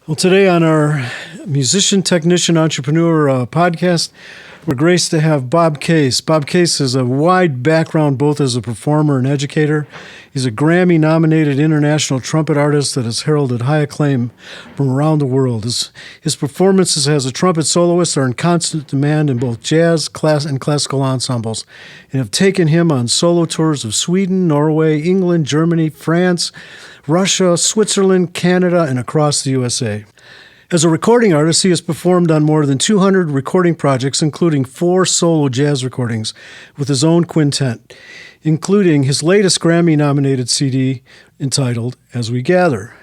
Well, today on our Musician, Technician, Entrepreneur podcast, we're graced to have Bob Kase. Bob Kase has a wide background both as a performer and educator. He's a Grammy-nominated international trumpet artist that has heralded high acclaim from around the world. His performances as a trumpet soloist are in constant demand in both jazz, and classical ensembles, and have taken him on solo tours of Sweden, Norway, England, Germany, France, Russia, Switzerland, Canada, and across the USA. As a recording artist, he has performed on more than 200 recording projects, including 4 solo jazz recordings with his own quintet, including his latest Grammy-nominated CD entitled As We Gather.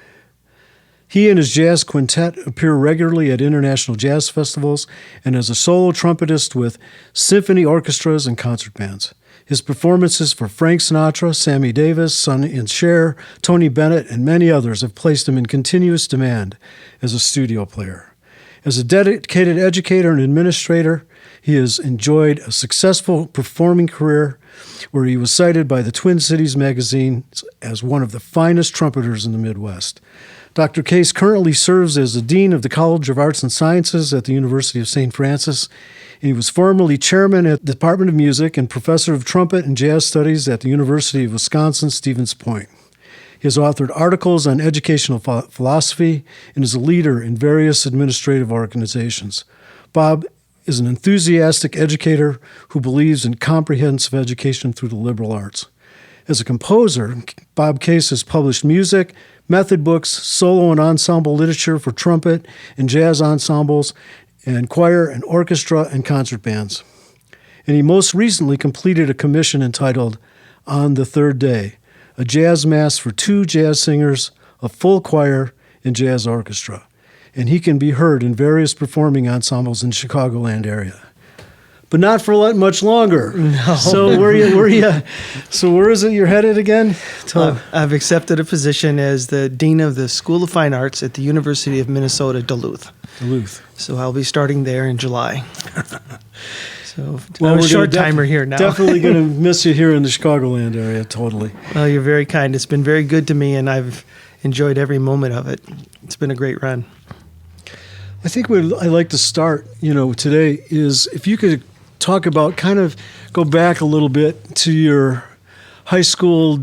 He and his jazz quintet appear regularly at international jazz festivals and as a solo trumpetist with symphony orchestras and concert bands. His performances for Frank Sinatra, Sammy Davis, Sonny and Cher, Tony Bennett, and many others have placed him in continuous demand as a studio player. As a dedicated educator and administrator, he has enjoyed a successful performing career where he was cited by the Twin Cities magazine as one of the finest trumpeters in the Midwest. Dr. Kase currently serves as the Dean of the College of Arts and Sciences at the University of St. Francis. He was formerly chairman at the Department of Music and professor of trumpet and jazz studies at the University of Wisconsin-Stevens Point. He has authored articles on educational philosophy and is a leader in various administrative organizations. Bob is an enthusiastic educator who believes in comprehensive education through the liberal arts. As a composer, Bob Kase has published music, method books, solo and ensemble literature for trumpet and jazz ensembles, and choir and orchestra and concert bands. And he most recently completed a commission entitled On the Third Day, a jazz mass for 2 jazz singers, a full choir, and jazz orchestra. And he can be heard in various performing ensembles in the Chicagoland area. But not for much longer. No. So where is it you're headed again? I've accepted a position as the Dean of the School of Fine Arts at the University of Minnesota, Duluth. So I'll be starting there in July. So I'm a short-timer here now. Definitely going to miss you here in the Chicagoland area, totally. Well, you're very kind. It's been very good to me, and I've enjoyed every moment of it. It's been a great run. I think what I'd like to start, today is if you could talk about, kind of go back a little bit to your high school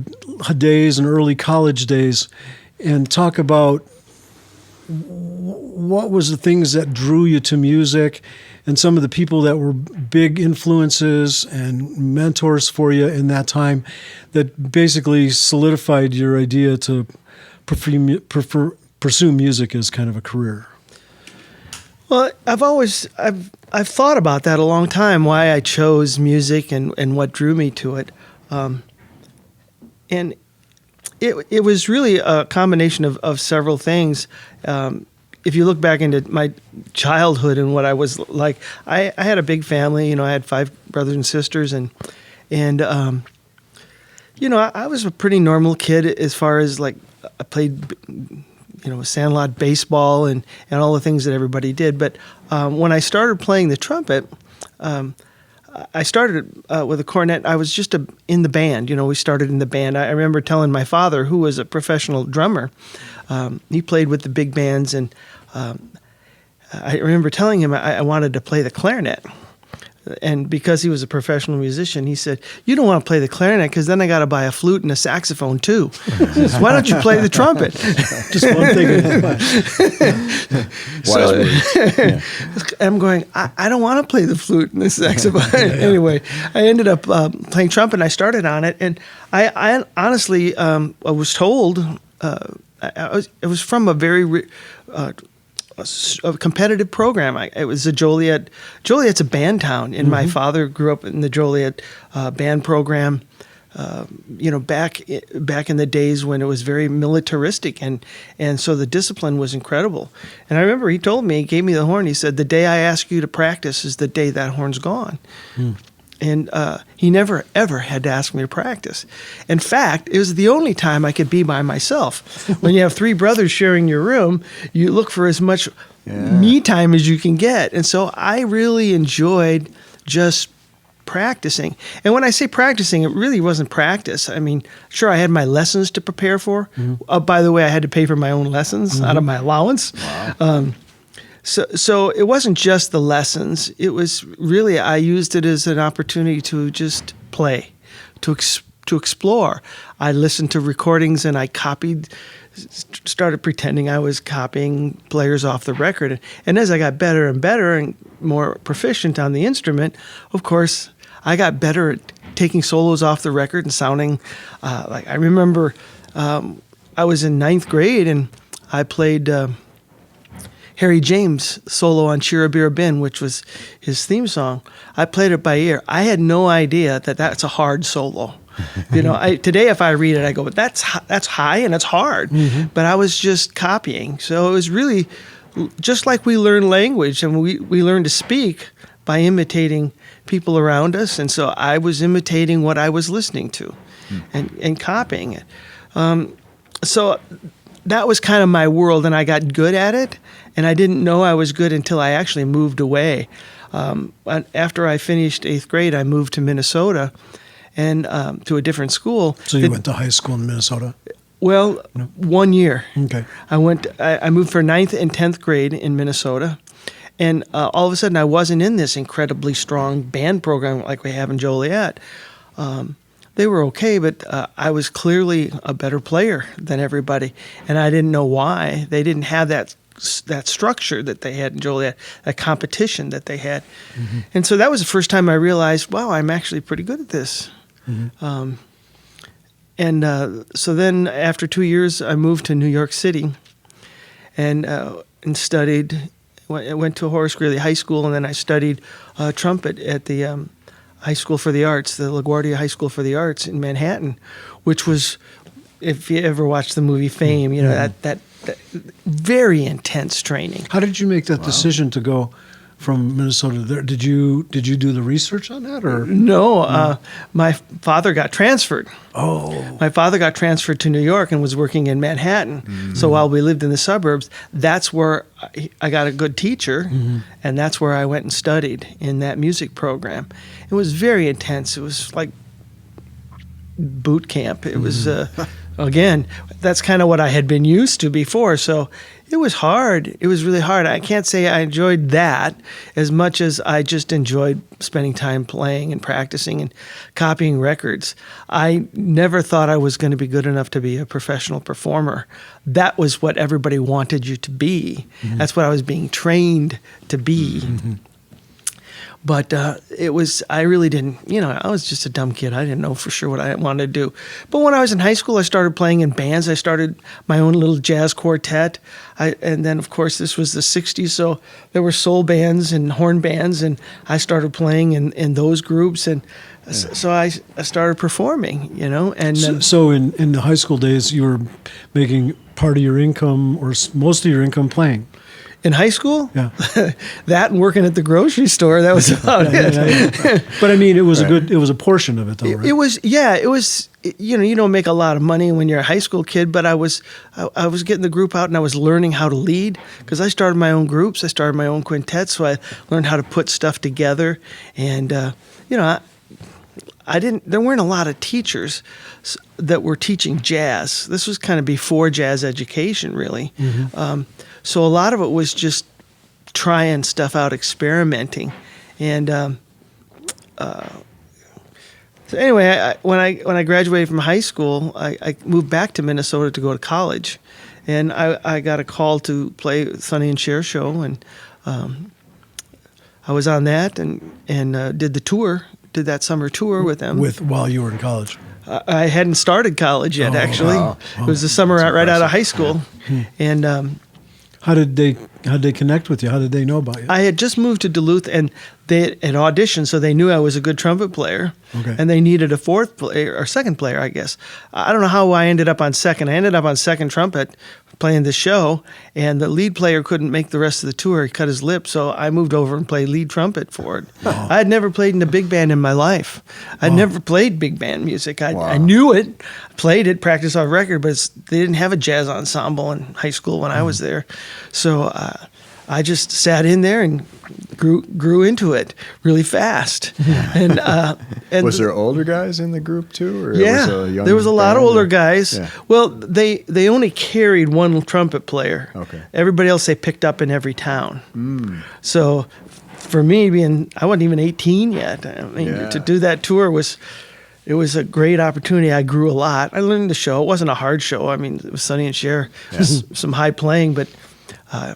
days and early college days and talk about what was the things that drew you to music and some of the people that were big influences and mentors for you in that time that basically solidified your idea to pursue music as kind of a career. Well, I've thought about that a long time, why I chose music and what drew me to it. And it was really a combination of several things. If you look back into my childhood and what I was like, I had a big family. I had 5 brothers and sisters, and I was a pretty normal kid as far as I played sandlot baseball and all the things that everybody did. But when I started playing the trumpet, I started with a cornet. I was just in the band. We started in the band. I remember telling my father, who was a professional drummer, he played with the big bands, and I remember telling him I wanted to play the clarinet. And because he was a professional musician, he said, "You don't want to play the clarinet because then I got to buy a flute and a saxophone too. Says, why don't you play the trumpet?" Just one thing. So I'm going, I don't want to play the flute and the saxophone. Anyway, I ended up playing trumpet, and I started on it. And I honestly, I was told, it was from a very a competitive program. It was a Joliet. Joliet's a band town, and my father grew up in the Joliet band program. Back in the days when it was very militaristic, and so the discipline was incredible. And I remember he told me, he gave me the horn. He said, "The day I ask you to practice is the day that horn's gone." And he never, ever had to ask me to practice. In fact, it was the only time I could be by myself. When you have 3 brothers sharing your room, you look for as much me time as you can get. And so I really enjoyed just practicing. And when I say practicing, it really wasn't practice. I mean, sure, I had my lessons to prepare for. By the way, I had to pay for my own lessons out of my allowance. Wow. So it wasn't just the lessons. It was really, I used it as an opportunity to just play, to explore. I listened to recordings and I started pretending I was copying players off the record. And as I got better and better and more proficient on the instrument, of course, I got better at taking solos off the record and sounding like I remember I was in 9th grade and I played Harry James' solo on Cheer Bin, which was his theme song. I played it by ear. I had no idea that that's a hard solo. Today if I read it, I go, that's high and it's hard. But I was just copying. So it was really just like we learn language and we learn to speak by imitating people around us. And so I was imitating what I was listening to and copying it. So that was kind of my world, and I got good at it. And I didn't know I was good until I actually moved away. After I finished 8th grade, I moved to Minnesota and to a different school. So you went to high school in Minnesota? Well, 1 year. Okay. I moved for 9th and 10th grade in Minnesota. And all of a sudden, I wasn't in this incredibly strong band program like we have in Joliet. They were okay, but I was clearly a better player than everybody. And I didn't know why. They didn't have that structure that they had in Joliet, that competition that they had. And so that was the first time I realized, wow, I'm actually pretty good at this. So then after 2 years, I moved to New York City and studied. I went to Horace Greeley High School, and then I studied trumpet at the High School for the Arts, the LaGuardia High School for the Arts in Manhattan, which was, if you ever watched the movie Fame, that very intense training. How did you make that decision to go from Minnesota there? Did you do the research on that, or no? My father got transferred. Oh, my father got transferred to New York and was working in Manhattan. So while we lived in the suburbs, that's where I got a good teacher, and that's where I went and studied in that music program. It was very intense. It was like boot camp. It was again, that's kind of what I had been used to before. So it was hard. It was really hard. I can't say I enjoyed that as much as I just enjoyed spending time playing and practicing and copying records. I never thought I was going to be good enough to be a professional performer. That was what everybody wanted you to be. That's what I was being trained to be. But I really didn't, I was just a dumb kid. I didn't know for sure what I wanted to do. But when I was in high school, I started playing in bands. I started my own little jazz quartet. And then, of course, this was the 60s, so there were soul bands and horn bands, and I started playing in those groups. And so I started performing, And so in the high school days, you were making part of your income or most of your income playing. In high school? Yeah. That and working at the grocery store, that was about it. But I mean, it was it was a portion of it though, right? It was, you don't make a lot of money when you're a high school kid, but I was getting the group out and I was learning how to lead because I started my own groups. I started my own quintets, so I learned how to put stuff together. And, there weren't a lot of teachers that were teaching jazz. This was kind of before jazz education, really. So a lot of it was just trying stuff out, experimenting, and so anyway, when I graduated from high school, I moved back to Minnesota to go to college, and I got a call to play Sonny and Cher show, and I was on that and did the tour, did that summer tour with them. While you were in college. I hadn't started college yet, actually. Wow. It was the summer right out of high school, and. How did they connect with you? How did they know about you? I had just moved to Duluth, and they had auditioned, so they knew I was a good trumpet player. Okay. And they needed a fourth player, or second player, I guess. I don't know how I ended up on second. I ended up on second trumpet playing the show, and the lead player couldn't make the rest of the tour. He cut his lip, so I moved over and played lead trumpet for it. Oh. I had never played in a big band in my life. I'd never played big band music. I knew it, played it, practiced off record, but they didn't have a jazz ensemble in high school when I was there. So I just sat in there and grew into it really fast. And was there older guys in the group too? Or yeah, it was a young there was a lot of band, older or- guys. Yeah. Well, they only carried one trumpet player. Okay. Everybody else they picked up in every town. So for me, I wasn't even 18 yet. I mean, Yeah. to do that tour was a great opportunity. I grew a lot. I learned the show. It wasn't a hard show. I mean, it was Sonny and Cher, some high playing, but I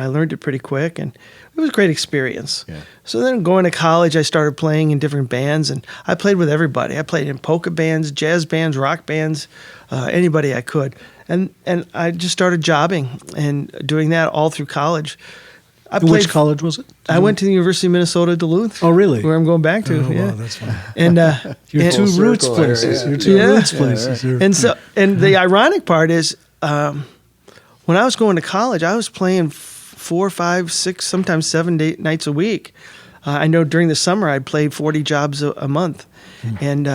learned it pretty quick, and it was a great experience. Yeah. So then going to college, I started playing in different bands, and I played with everybody. I played in polka bands, jazz bands, rock bands, anybody I could. And I just started jobbing and doing that all through college. Which college was it? I went to the University of Minnesota, Duluth. Oh, really? Where I'm going back to. Oh, yeah. wow, that's fun. And Your and- two Full roots circle there, places. yeah. Your two Yeah. roots Yeah, places. right. You're- And the ironic part is, when I was going to college, I was playing 4, 5, 6, sometimes 7 nights a week. I know during the summer I played 40 jobs a month, and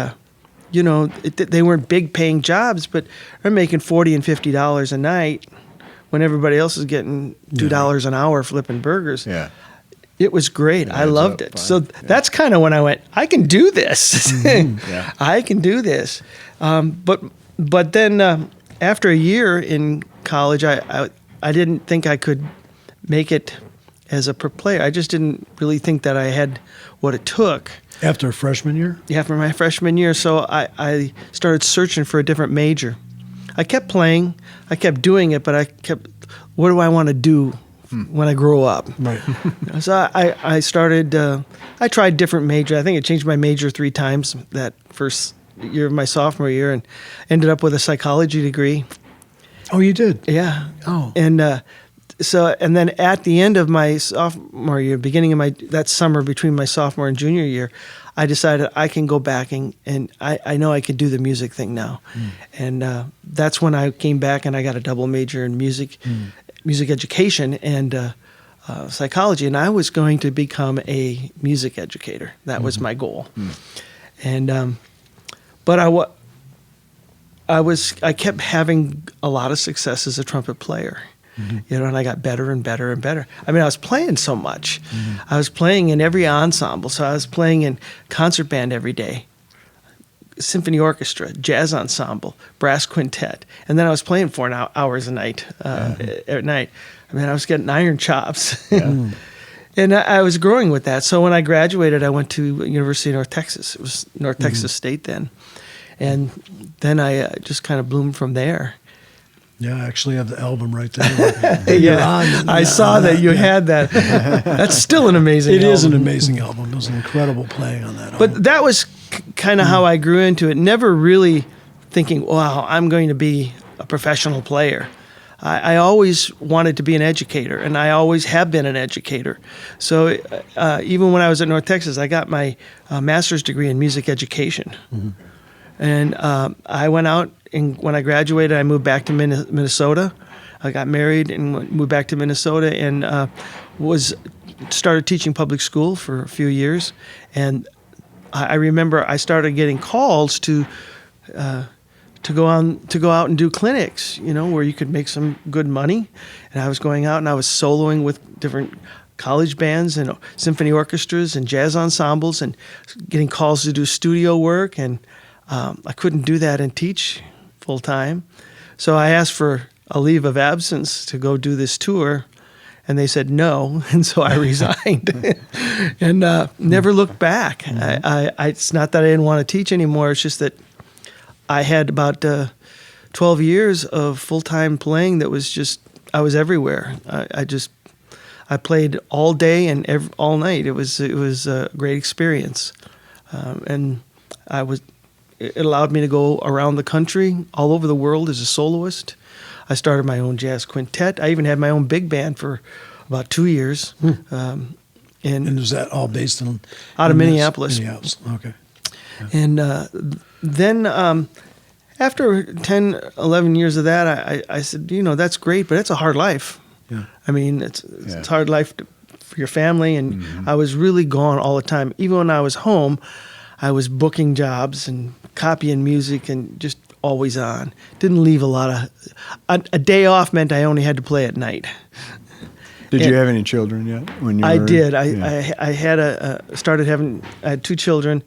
they weren't big paying jobs, but I'm making $40 and $50 a night when everybody else is getting $2 an hour flipping burgers. Yeah. It was great. I adds loved up it. fine. So that's kind of when I went, I can do this. Yeah. I can do this. But then after a year in college, I didn't think I could make it as a player. I just didn't really think that I had what it took. After freshman year? After my freshman year, so I started searching for a different major. I kept playing, I kept doing it, but what do I want to do when I grow up? Right. So I started, I tried different majors. I think I changed my major 3 times that first year of my sophomore year, and ended up with a psychology degree. Oh, you did? Yeah. Oh. And and then at the end of my sophomore year, beginning of that summer between my sophomore and junior year, I decided I can go back and I know I could do the music thing now. And that's when I came back and I got a double major in music education and psychology. And I was going to become a music educator. That was my goal. And but I kept having a lot of success as a trumpet player. And I got better and better and better. I mean, I was playing so much. I was playing in every ensemble. So I was playing in concert band every day, symphony orchestra, jazz ensemble, brass quintet. And then I was playing 4 hours a night at night. I mean, I was getting iron chops. And I was growing with that. So when I graduated, I went to University of North Texas. It was North Texas State then. And then I just kind of bloomed from there. Yeah, I actually have the album right there. Yeah, I saw that you had that. That's still an amazing It album. is an amazing album. There's an incredible playing on that album. But that was kind of how I grew into it. Never really thinking, wow, I'm going to be a professional player. I always wanted to be an educator, and I always have been an educator. So even when I was at North Texas, I got my master's degree in music education. And I went out, and when I graduated, I moved back to Minnesota. I got married and moved back to Minnesota, and started teaching public school for a few years. And I remember I started getting calls to go out and do clinics, where you could make some good money. And I was going out and I was soloing with different college bands and symphony orchestras and jazz ensembles, and getting calls to do studio work. And I couldn't do that and teach full time. So I asked for a leave of absence to go do this tour, and they said no, and so I resigned and never looked back. It's not that I didn't want to teach anymore. It's just that I had about 12 years of full-time playing that was just, I was everywhere. I played all day and all night. It was a great experience. And it allowed me to go around the country, all over the world as a soloist. I started my own jazz quintet. I even had my own big band for about 2 years. And was that all based out of Minneapolis? Minneapolis, okay. And then after 10, 11 years of that, I said, that's great, but it's a hard life. Yeah. I mean, it's a hard life for your family, and I was really gone all the time. Even when I was home, I was booking jobs and copying music and just always on. Didn't leave a lot of... A day off meant I only had to play at night. Did you have any children yet? When you I were, did. yeah. I had I had 2 children,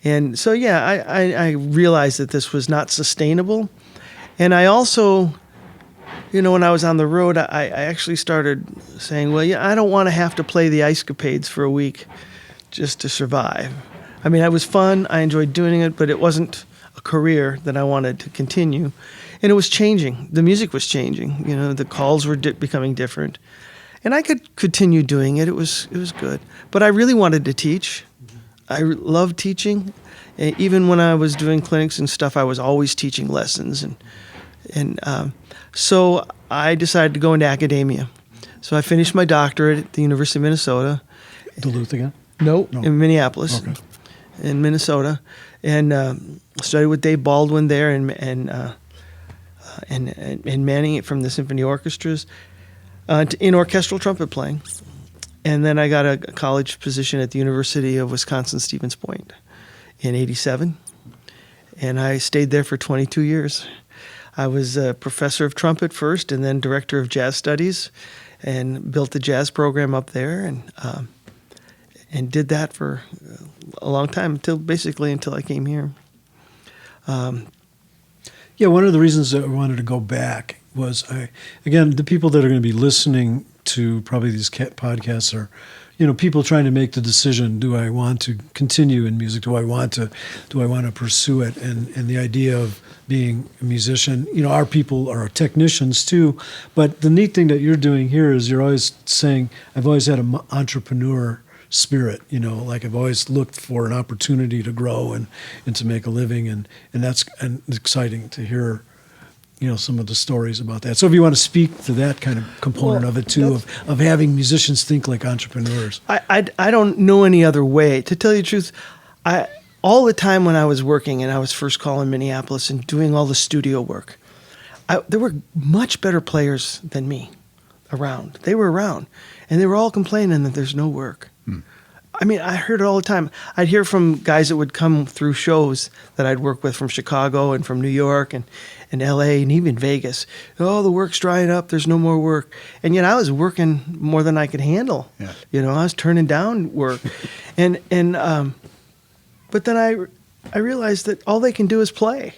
and so I realized that this was not sustainable, and I also, when I was on the road, I actually started saying, well, yeah, I don't want to have to play the ice capades for a week just to survive. I mean, it was fun. I enjoyed doing it, but it wasn't a career that I wanted to continue, and it was changing. The music was changing. The calls were becoming different. And I could continue doing it. It was good. But I really wanted to teach. I loved teaching. Even when I was doing clinics and stuff, I was always teaching lessons. So I decided to go into academia. So I finished my doctorate at the University of Minnesota. Duluth again? No, No. in Minneapolis, Okay. in Minnesota. And studied with Dave Baldwin there and manning it from the symphony orchestras. In orchestral trumpet playing. And then I got a college position at the University of Wisconsin-Stevens Point in '87. And I stayed there for 22 years. I was a professor of trumpet first and then director of jazz studies and built the jazz program up there and did that for a long time until I came here. Yeah, one of the reasons that I wanted to go back was, the people that are going to be listening to probably these podcasts are, people trying to make the decision: do I want to continue in music? Do I want to pursue it? And the idea of being a musician, our people are technicians too. But the neat thing that you're doing here is you're always saying, I've always had an entrepreneur spirit, like I've always looked for an opportunity to grow and to make a living, and that's exciting to hear, some of the stories about that. So if you want to speak to that kind of component of it too, of having musicians think like entrepreneurs. I don't know any other way. To tell you the truth, all the time when I was working and I was first calling Minneapolis and doing all the studio work, there were much better players than me around. They were around, and they were all complaining that there's no work. I mean, I heard it all the time. I'd hear from guys that would come through shows that I'd work with from Chicago and from New York and L.A. and even Vegas. Oh, the work's drying up. There's no more work. And yet I was working more than I could handle. Yeah. I was turning down work. But then I realized that all they can do is play.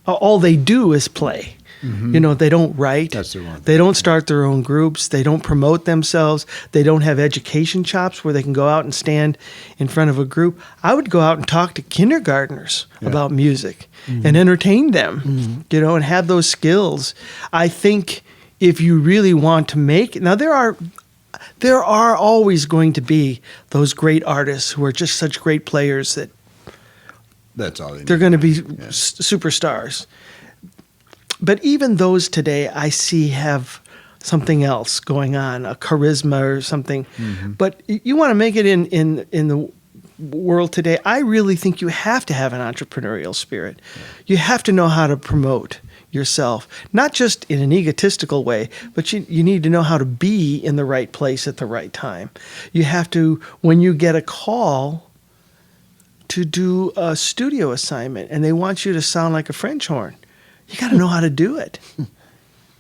All they do is play. Mm-hmm. They don't write. That's the one. They don't start their own groups. They don't promote themselves. They don't have education chops where they can go out and stand in front of a group. I would go out and talk to kindergartners about music and entertain them, and have those skills. I think if you really want to make it, now there are always going to be those great artists who are just such great players that that's all they they're going to be superstars. But even those today, I see have something else going on, a charisma or something. Mm-hmm. But you want to make it in the world today, I really think you have to have an entrepreneurial spirit. Yeah. You have to know how to promote yourself, not just in an egotistical way, but you need to know how to be in the right place at the right time. You have to, when you get a call to do a studio assignment and they want you to sound like a French horn, you got to know how to do it.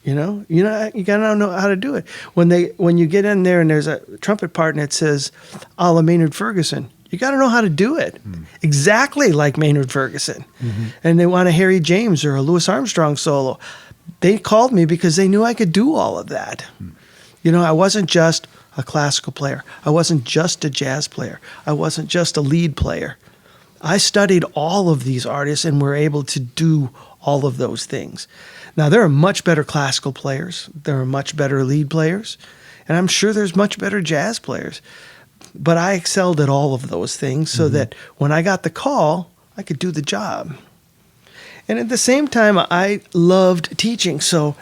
You got to know how to do it. When you get in there and there's a trumpet part and it says, a la Maynard Ferguson, you got to know how to do it exactly like Maynard Ferguson. Mm-hmm. And they want a Harry James or a Louis Armstrong solo. They called me because they knew I could do all of that. I wasn't just a classical player. I wasn't just a jazz player. I wasn't just a lead player. I studied all of these artists and were able to do all of those things. Now, there are much better classical players. There are much better lead players. And I'm sure there's much better jazz players. But I excelled at all of those things so that when I got the call, I could do the job. And at the same time, I loved teaching. So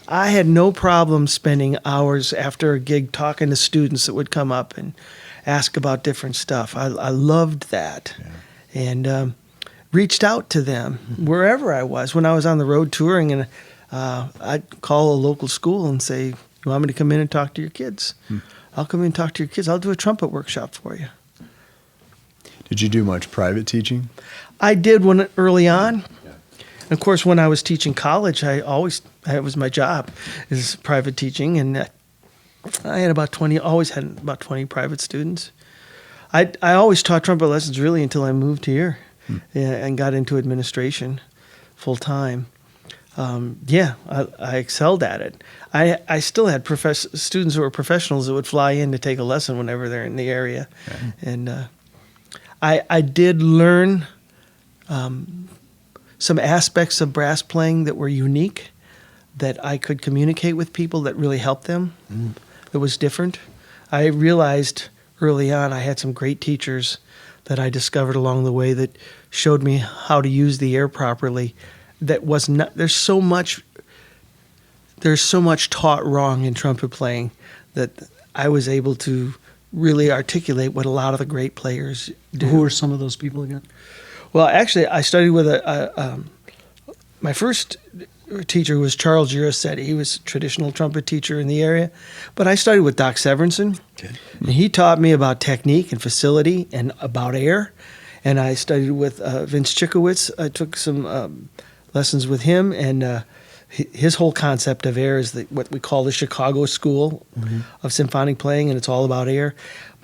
I had no problem spending hours after a gig talking to students that would come up and ask about different stuff. I loved that. Yeah. And reached out to them wherever I was. When I was on the road touring, and I'd call a local school and say, "You want me to come in and talk to your kids? I'll come in and talk to your kids. I'll do a trumpet workshop for you." Did you do much private teaching? I did one early on. Yeah. And of course, when I was teaching college, it was my job is private teaching, and I had about 20. Always had about 20 private students. I always taught trumpet lessons really until I moved here, and got into administration full time. I excelled at it. I still had students who were professionals that would fly in to take a lesson whenever they're in the area, and I did learn some aspects of brass playing that were unique, that I could communicate with people that really helped them. That was different. I realized early on I had some great teachers that I discovered along the way that showed me how to use the air properly. That was not. There's so much taught wrong in trumpet playing that I was able to really articulate what a lot of the great players do. Who are some of those people again? Well, actually, I studied with my first teacher was Charles Girosetti. He was a traditional trumpet teacher in the area. But I studied with Doc Severinsen, and he taught me about technique and facility and about air. And I studied with Vince Chikowitz. I took some lessons with him, and his whole concept of air is what we call the Chicago School of symphonic playing, and it's all about air.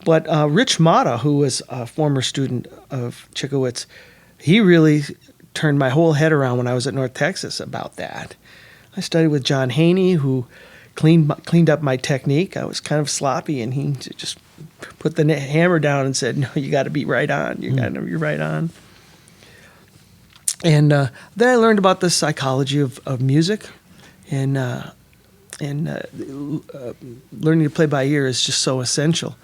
But Rich Mata, who was a former student of Chikowitz, he really turned my whole head around when I was at North Texas about that. I studied with John Haney, who cleaned up my technique. I was kind of sloppy, and he just put the hammer down and said, "No, you got to be right on. You got to be right on." And then I learned about the psychology of music, and learning to play by ear is just so essential.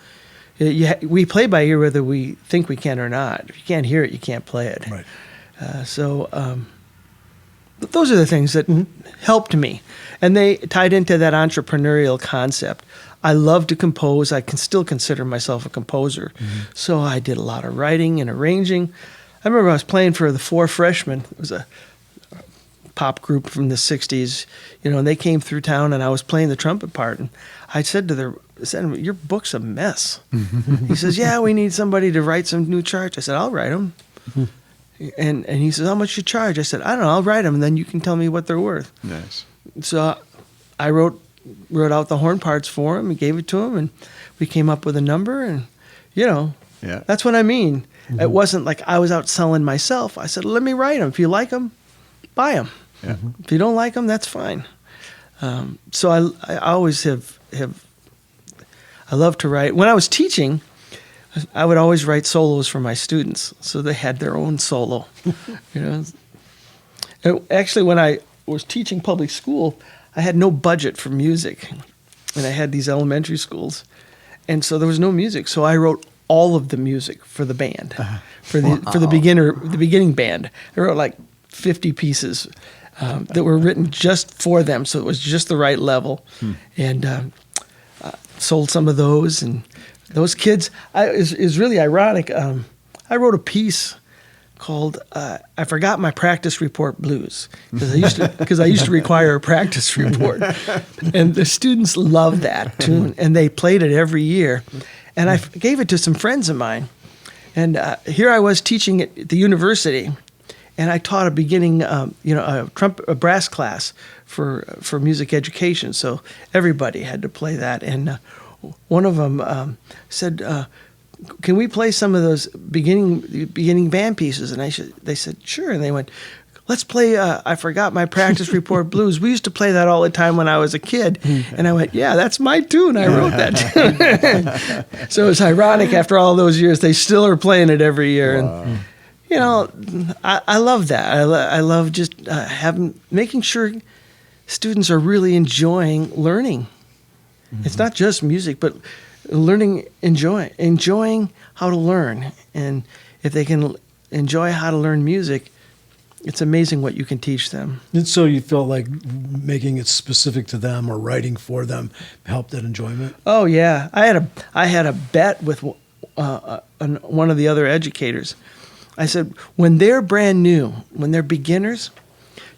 We play by ear whether we think we can or not. If you can't hear it, you can't play it. Right. Those are the things that helped me, and they tied into that entrepreneurial concept. I love to compose. I can still consider myself a composer, so I did a lot of writing and arranging. I remember I was playing for the Four Freshmen. It was a pop group from the 60s, and they came through town, and I was playing the trumpet part. And I said to your book's a mess. He says, "Yeah, we need somebody to write some new charts." I said, "I'll write them." And he says, "How much you charge?" I said, "I don't know, I'll write them, and then you can tell me what they're worth." Nice. So I wrote out the horn parts for him and gave it to him, and we came up with a number, and, that's what I mean. It wasn't like I was out selling myself. I said, "Let me write them. If you like them, buy them. Yeah. If you don't like them, that's fine." So I always I love to write. When I was teaching, I would always write solos for my students, so they had their own solo. Actually, when I was teaching public school, I had no budget for music, and I had these elementary schools, and so there was no music. So I wrote all of the music for the band, for the beginning band. I wrote like 50 pieces that were written just for them, so it was just the right level, and sold some of those. And those kids, is really ironic. I wrote a piece called "I Forgot My Practice Report Blues" because I used to require a practice report, and the students loved that tune, and they played it every year. And I gave it to some friends of mine, and here I was teaching at the university, and I taught a beginning, a brass class for music education. So everybody had to play that, and one of them said, "Can we play some of those beginning band pieces?" And they said, "Sure." And they went, "Let's play I Forgot My Practice Report Blues. We used to play that all the time when I was a kid." And I went, "Yeah, that's my tune. I wrote that tune." So it's ironic, after all those years, they still are playing it every year. Wow. And, I love that. I love just making sure students are really enjoying learning. It's not just music, but enjoying how to learn. And if they can enjoy how to learn music, it's amazing what you can teach them. And so you felt like making it specific to them or writing for them helped that enjoyment? Oh yeah, I had a bet with one of the other educators. I said, when they're brand new, when they're beginners,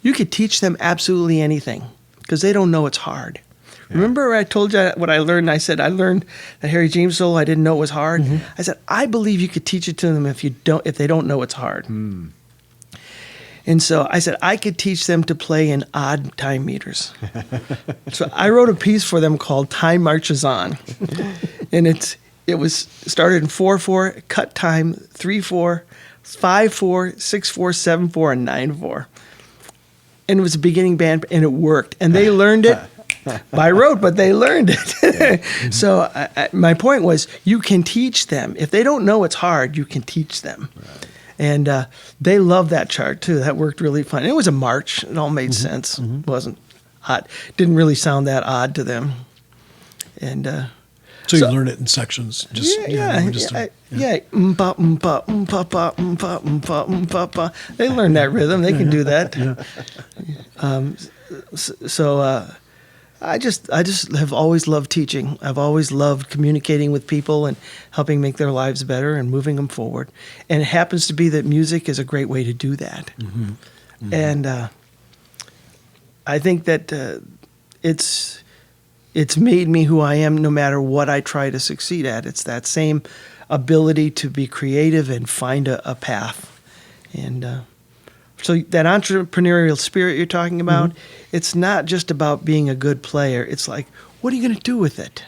you could teach them absolutely anything because they don't know it's hard. Yeah. Remember I told you what I learned? I said I learned the Harry James solo. I didn't know it was hard. I said I believe you could teach it to them if they don't know it's hard. And so I said I could teach them to play in odd time meters. So I wrote a piece for them called Time Marches On. And it was started in 4/4, cut time 3/4, 5/4, 6/4, 7/4, and 9/4. And it was a beginning band, and it worked. And they learned it by rote, but they learned it. So my point was, you can teach them. If they don't know it's hard, you can teach them. Right. And they loved that chart, too. That worked really fun. It was a march. It all made sense. It wasn't odd. Didn't really sound that odd to them. And so you learn it in sections. Just, yeah. Mpa, mpa, mpa, pa, mpa, mpa, mpa, pa. They learn that rhythm. They can do that. So I just have always loved teaching. I've always loved communicating with people and helping make their lives better and moving them forward. And it happens to be that music is a great way to do that. And I think that it's made me who I am no matter what I try to succeed at. It's that same ability to be creative and find a path. And so that entrepreneurial spirit you're talking about, it's not just about being a good player. It's like, what are you going to do with it?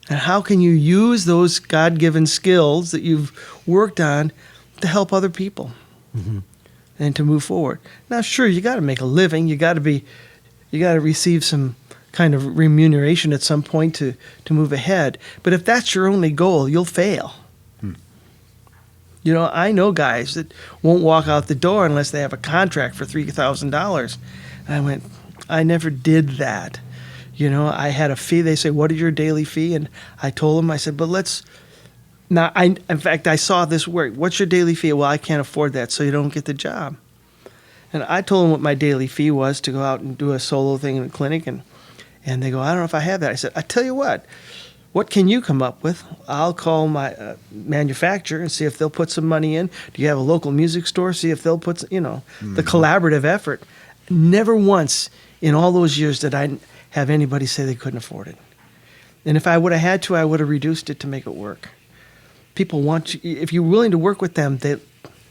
And how can you use those God-given skills that you've worked on to help other people and to move forward? Now, sure, you got to make a living. You got to receive some kind of remuneration at some point to move ahead. But if that's your only goal, you'll fail. You know, I know guys that won't walk out the door unless they have a contract for $3,000. And I never did that. You know, I had a fee. They say, what is your daily fee? And I told them, I said, but in fact, I saw this work. What's your daily fee? Well, I can't afford that, so you don't get the job. And I told them what my daily fee was to go out and do a solo thing in a clinic. And they go, I don't know if I have that. I said, I tell you what can you come up with? I'll call my manufacturer and see if they'll put some money in. Do you have a local music store? See if they'll put, the collaborative effort. Never once in all those years did I have anybody say they couldn't afford it. And if I would have had to, I would have reduced it to make it work. People want you, if you're willing to work with them,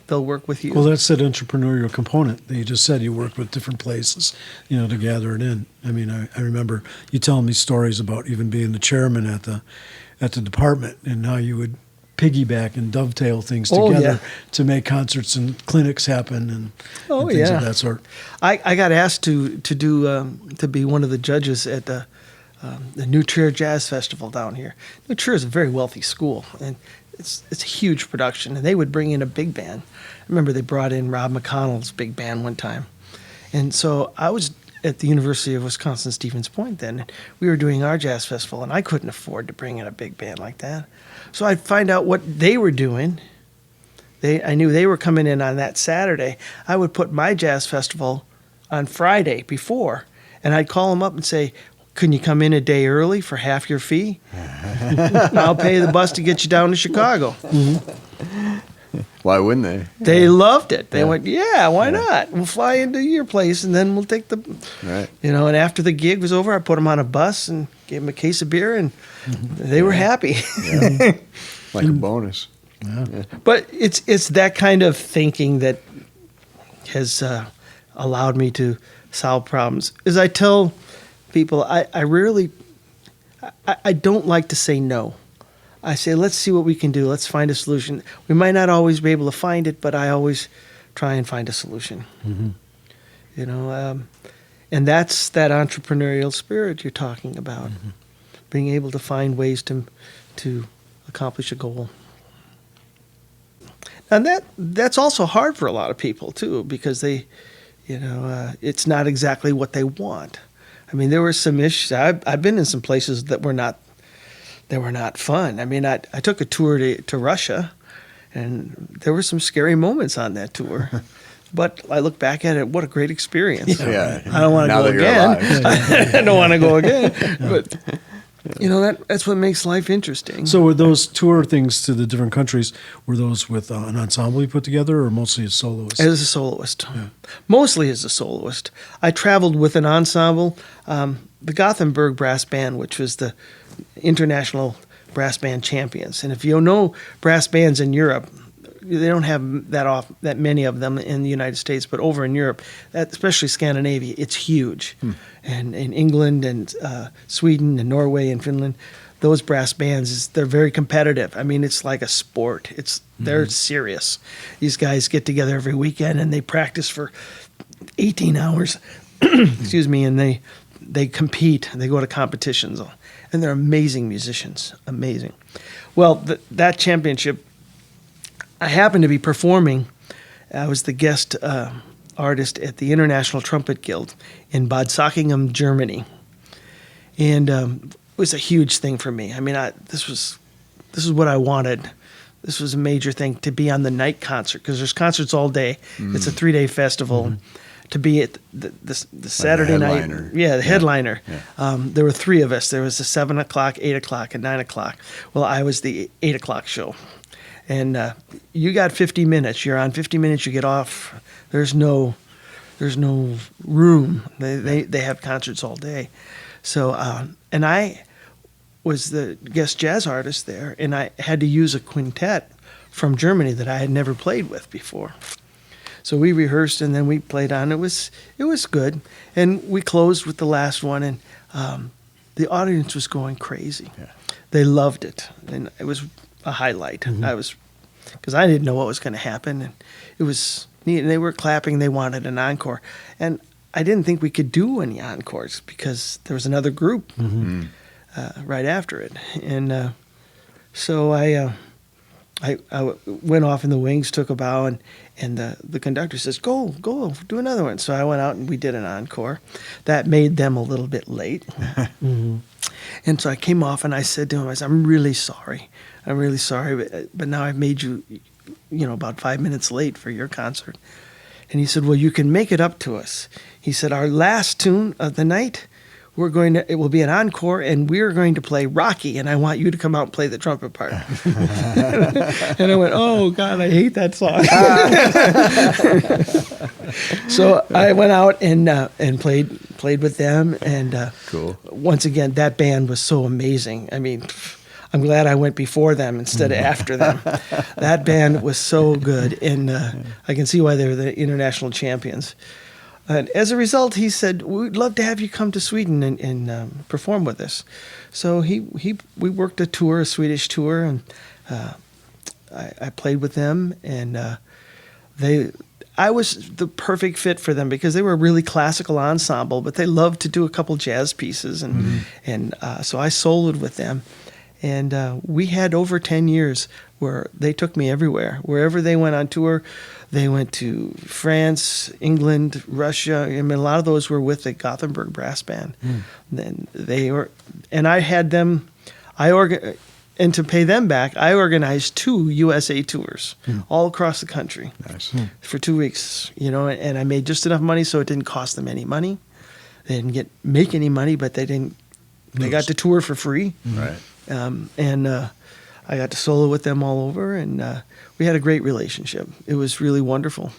they'll work with you. Well, that's that entrepreneurial component that you just said. You work with different places, to gather it in. I mean, I remember you telling me stories about even being the chairman at the department and how you would piggyback and dovetail things together to make concerts and clinics happen and things of that sort. I got asked to be one of the judges at the New Trier Jazz Festival down here. New Trier is a very wealthy school, and it's a huge production, and they would bring in a big band. I remember they brought in Rob McConnell's big band one time. And so I was at the University of Wisconsin-Stevens Point then, and we were doing our jazz festival, and I couldn't afford to bring in a big band like that. So I'd find out what they were doing. I knew they were coming in on that Saturday. I would put my jazz festival on Friday before, and I'd call them up and say, can you come in a day early for half your fee? I'll pay the bus to get you down to Chicago. Why wouldn't they? They loved it. They went, why not? We'll fly into your place, and then we'll take the... Right. And after the gig was over, I put them on a bus and gave them a case of beer, and they were happy. Yeah. Like a bonus. Yeah. But it's that kind of thinking that has allowed me to solve problems. As I tell people, I don't like to say no. I say, let's see what we can do. Let's find a solution. We might not always be able to find it, but I always try and find a solution. And that's that entrepreneurial spirit you're talking about, being able to find ways to accomplish a goal. And that's also hard for a lot of people too, because they, it's not exactly what they want. I mean, there were some issues. I've been in some places that were not fun. I mean, I took a tour to Russia, and there were some scary moments on that tour. But I look back at it, what a great experience. Yeah. I don't want to go again. I don't want to go again. But that's what makes life interesting. So were those tour things to the different countries, were those with an ensemble you put together, or mostly as soloist? As a soloist. Yeah. Mostly as a soloist. I traveled with an ensemble, the Gothenburg Brass Band, which was the international brass band champions. And if you know brass bands in Europe, they don't have that many of them in the United States, but over in Europe, especially Scandinavia, it's huge. And in England and Sweden and Norway and Finland, those brass bands, they're very competitive. I mean, it's like a sport. They're serious. These guys get together every weekend and they practice for 18 hours. Excuse me, and they compete. They go to competitions, and they're amazing musicians. Amazing. Well, that championship, I happened to be performing. I was the guest artist at the International Trumpet Guild in Bad Sachingen, Germany, and it was a huge thing for me. I mean, this is what I wanted. This was a major thing, to be on the night concert, because there's concerts all day. It's a 3-day festival. To be at the Saturday night, the headliner. Yeah. There were 3 of us. There was the 7 o'clock, 8 o'clock, and 9 o'clock. Well, I was the 8 o'clock show, and you got 50 minutes. You're on 50 minutes. You get off. There's no room. They have concerts all day. So and I was the guest jazz artist there, and I had to use a quintet from Germany that I had never played with before. So we rehearsed, and then we played on. It was good, and we closed with the last one, and the audience was going crazy. Yeah. They loved it, and it was a highlight. Because I didn't know what was going to happen, and it was neat. And they were clapping. They wanted an encore, and I didn't think we could do any encores because there was another group right after it, and so I went off in the wings, took a bow, and the conductor says, go, do another one. So I went out and we did an encore. That made them a little bit late. And so I came off and I said to him, I'm really sorry, but now I've made you, about 5 minutes late for your concert. And he said, well, you can make it up to us. He said, our last tune of the night, it will be an encore, and we're going to play Rocky, and I want you to come out and play the trumpet part. And I went, oh, God, I hate that song. So I went out and played with them, and cool. Once again, that band was so amazing. I mean, I'm glad I went before them instead of after them. That band was so good, and I can see why they were the international champions. And as a result, he said, we'd love to have you come to Sweden and perform with us. So we worked a Swedish tour, and I played with them, and I was the perfect fit for them because they were a really classical ensemble, but they loved to do a couple jazz pieces, and so I soloed with them. And we had over 10 years where they took me everywhere. Wherever they went on tour, they went to France, England, Russia. I mean, a lot of those were with the Gothenburg Brass Band. Then and I had them. And to pay them back, I organized 2 USA tours all across the country. Nice. For 2 weeks. And I made just enough money so it didn't cost them any money. They didn't make any money, but they didn't. They got to tour for free. Right. And I got to solo with them all over, and we had a great relationship. It was really wonderful.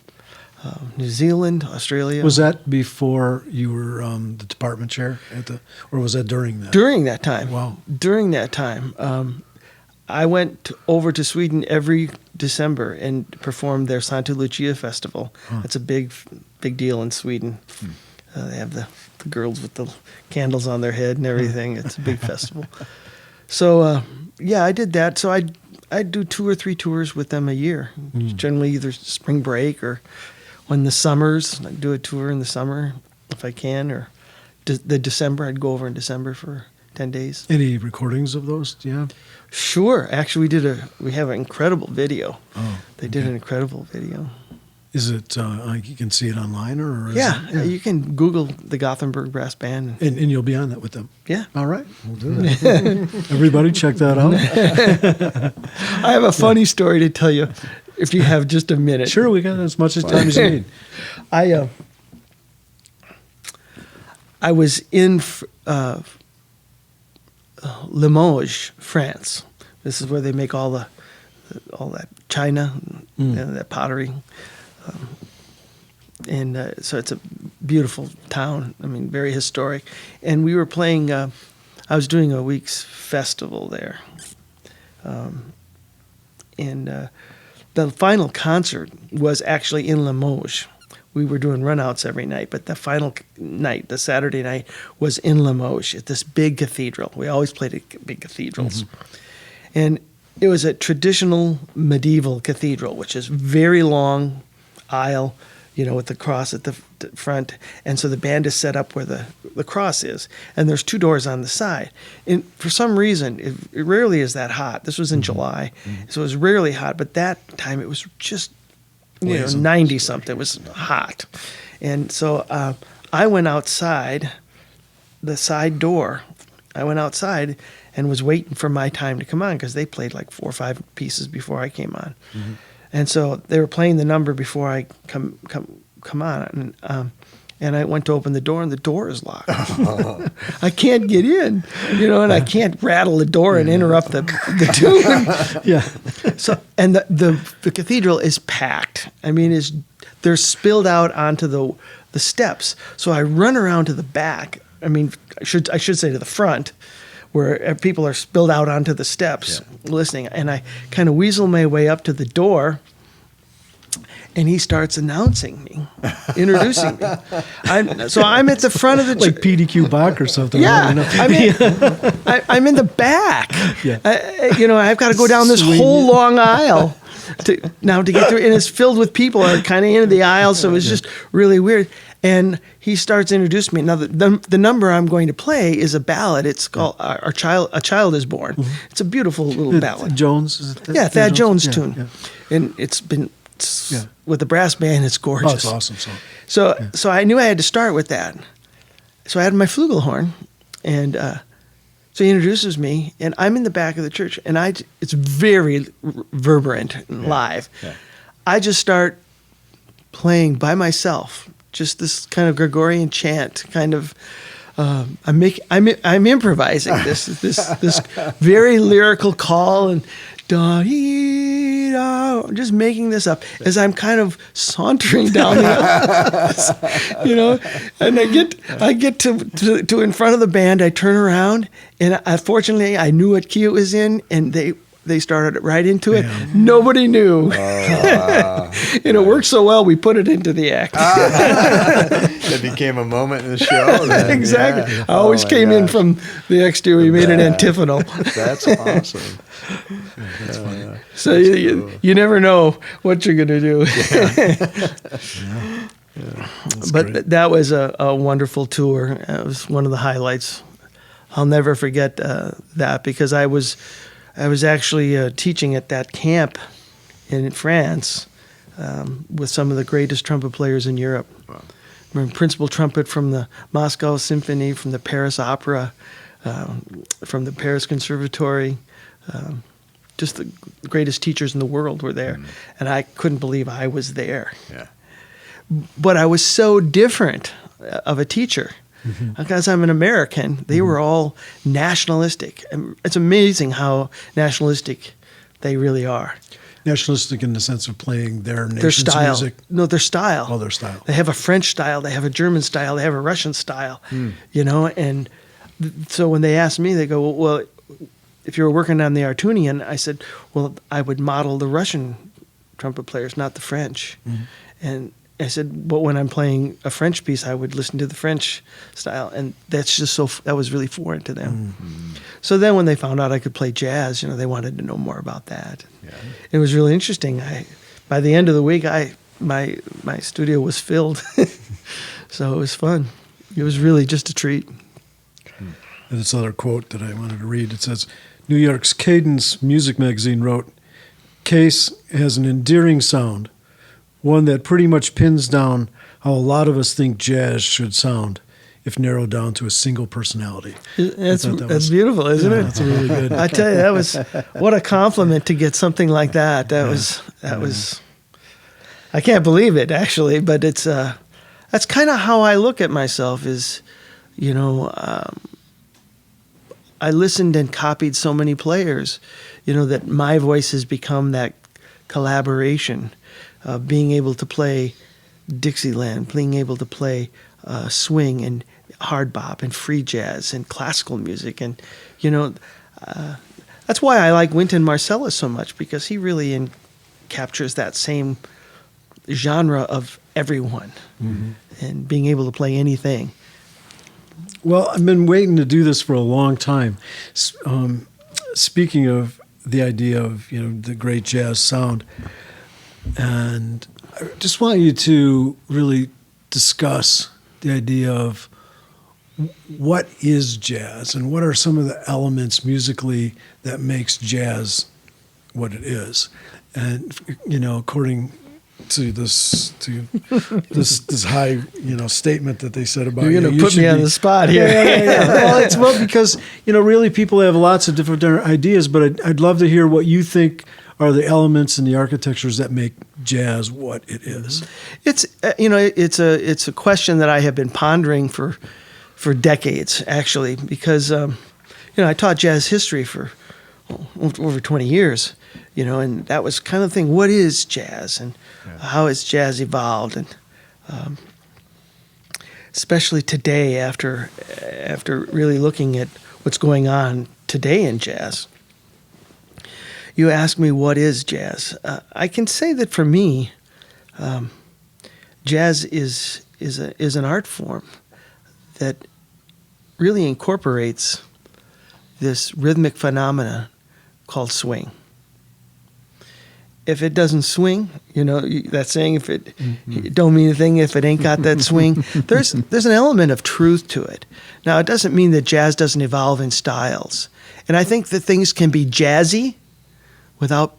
New Zealand, Australia. Was that before you were the department chair or was that during that? During that time. Wow. During that time. I went over to Sweden every December and performed their Santa Lucia festival. That's a big deal in Sweden. They have the girls with the candles on their head and everything. It's a big festival. So, I did that. So I'd do 2 or 3 tours with them a year, generally either spring break or when the summers. I'd do a tour in the summer if I can, or the December. I'd go over in December for 10 days. Any recordings of those? Yeah. Sure. Actually, we have an incredible video. Oh, they did an incredible video. Is it, you can see it online or? Yeah, you can Google the Gothenburg Brass Band. And you'll be on that with them? Yeah. All right, we'll do that. Everybody check that out. I have a funny story to tell you if you have just a minute. Sure, we got as much time as you need. I was in Limoges, France. This is where they make all that china, that pottery. So it's a beautiful town. I mean, very historic. And we were playing, I was doing a week's festival there. the final concert was actually in Limoges. We were doing runouts every night, but the final night, the Saturday night, was in Limoges at this big cathedral. We always played at big cathedrals. And it was a traditional medieval cathedral, which is very long aisle, with the cross at the front. And so the band is set up where the cross is. And there's 2 doors on the side. And for some reason, it rarely is that hot. This was in July, so it was rarely hot. But that time it was just, 90-something. It was hot. And so I went outside the side door. I went outside and was waiting for my time to come on because they played like 4 or 5 pieces before I came on. And so they were playing the number before I come on. And I went to open the door, and the door is locked. I can't get in, and I can't rattle the door and interrupt the tune. Yeah. So, and the cathedral is packed. I mean, they're spilled out onto the steps. So I run around to the back. I mean, I should say to the front, where people are spilled out onto the steps listening. And I kind of weasel my way up to the door. And he starts announcing me, introducing me. I'm at the front of the Like PDQ Bach or something. Yeah, I'm in the back. Yeah. I've got to go down this whole long aisle to get through, and it's filled with people are kind of into the aisle, so it's just really weird. And he starts introducing me. Now the number I'm going to play is a ballad. It's called "A Child Is Born." It's a beautiful little ballad. Jones, is it that? Yeah, Thad Jones tune, yeah. and it's been. With the brass band, it's gorgeous. Oh, it's awesome song. So I knew I had to start with that. So I had my flugelhorn, and so he introduces me, and I'm in the back of the church, and it's very reverberant and live. Yeah. I just start playing by myself, just this kind of Gregorian chant, kind of. I'm improvising this very lyrical call and. I'm just making this up as I'm kind of sauntering down the aisle, and I get to in front of the band. I turn around, and fortunately I knew what key it was in, and they started right into it. Yeah. Nobody knew, and it worked so well we put it into the act. That became a moment in the show. Then, exactly. Yeah. I always came in from the exterior. We made it antiphonal. That's awesome. That's funny. So you never know what you're going to do. But that was a wonderful tour. It was one of the highlights. I'll never forget that because I was actually teaching at that camp in France with some of the greatest trumpet players in Europe. Wow. I'm principal trumpet from the Moscow Symphony, from the Paris Opera, from the Paris Conservatory. Just the greatest teachers in the world were there. And I couldn't believe I was there. Yeah. But I was so different of a teacher. Because I'm an American, they were all nationalistic. And it's amazing how nationalistic they really are. Nationalistic in the sense of playing their nation's music? No, their style. Oh, their style. They have a French style, they have a German style, they have a Russian style, and so when they asked me, they go, well, if you were working on the Artunian, I said, well, I would model the Russian trumpet players, not the French. And I said, but when I'm playing a French piece, I would listen to the French style, and that was really foreign to them. So then when they found out I could play jazz, they wanted to know more about that. Yeah. It was really interesting. By the end of the week, my studio was filled, so it was fun. It was really just a treat. And this other quote that I wanted to read, it says, New York's Cadence Music Magazine wrote, Kase has an endearing sound, one that pretty much pins down how a lot of us think jazz should sound if narrowed down to a single personality. That's beautiful, isn't it? That's really good. I tell you, what a compliment to get something like that. That was, I can't believe it actually, but it's, that's kind of how I look at myself is, I listened and copied so many players, that my voice has become that collaboration. Being able to play Dixieland, being able to play swing and hard bop and free jazz and classical music. And, that's why I like Wynton Marsalis so much, because he really captures that same genre of everyone and being able to play anything. Well, I've been waiting to do this for a long time. Speaking of the idea of, the great jazz sound, and I just want you to really discuss the idea of what is jazz and what are some of the elements musically that makes jazz what it is. And, according to this high, statement that they said about You're going to put me on the spot here. Yeah. Well, because, really people have lots of different ideas, but I'd love to hear what you think are the elements and the architectures that make jazz what it is. It's it's a question that I have been pondering for decades, actually, because I taught jazz history for over 20 years, and that was kind of the thing. What is jazz, and how has jazz evolved, and especially today, after really looking at what's going on today in jazz. You ask me, what is jazz? I can say that for me, jazz is an art form that really incorporates this rhythmic phenomena called swing. If it doesn't swing, that saying, if it don't mean a thing if it ain't got that swing, there's an element of truth to it. Now, it doesn't mean that jazz doesn't evolve in styles. And I think that things can be jazzy without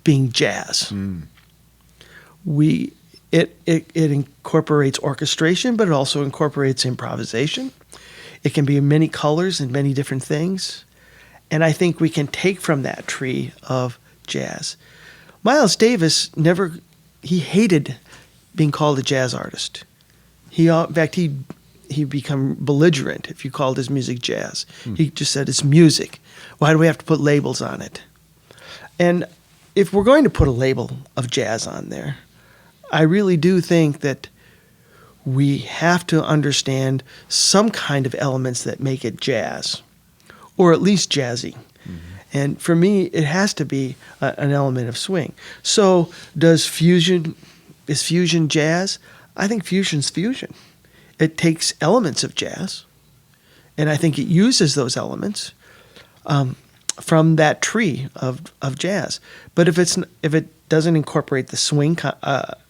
being jazz. It incorporates orchestration, but it also incorporates improvisation. It can be many colors and many different things. And I think we can take from that tree of jazz. Miles Davis he hated being called a jazz artist. In fact, he become belligerent if you called his music jazz. He just said, it's music. Why do we have to put labels on it? And if we're going to put a label of jazz on there, I really do think that we have to understand some kind of elements that make it jazz, or at least jazzy. And for me, it has to be an element of swing. So is fusion jazz? I think fusion's fusion. It takes elements of jazz, and I think it uses those elements from that tree of jazz. But if it doesn't incorporate the swing,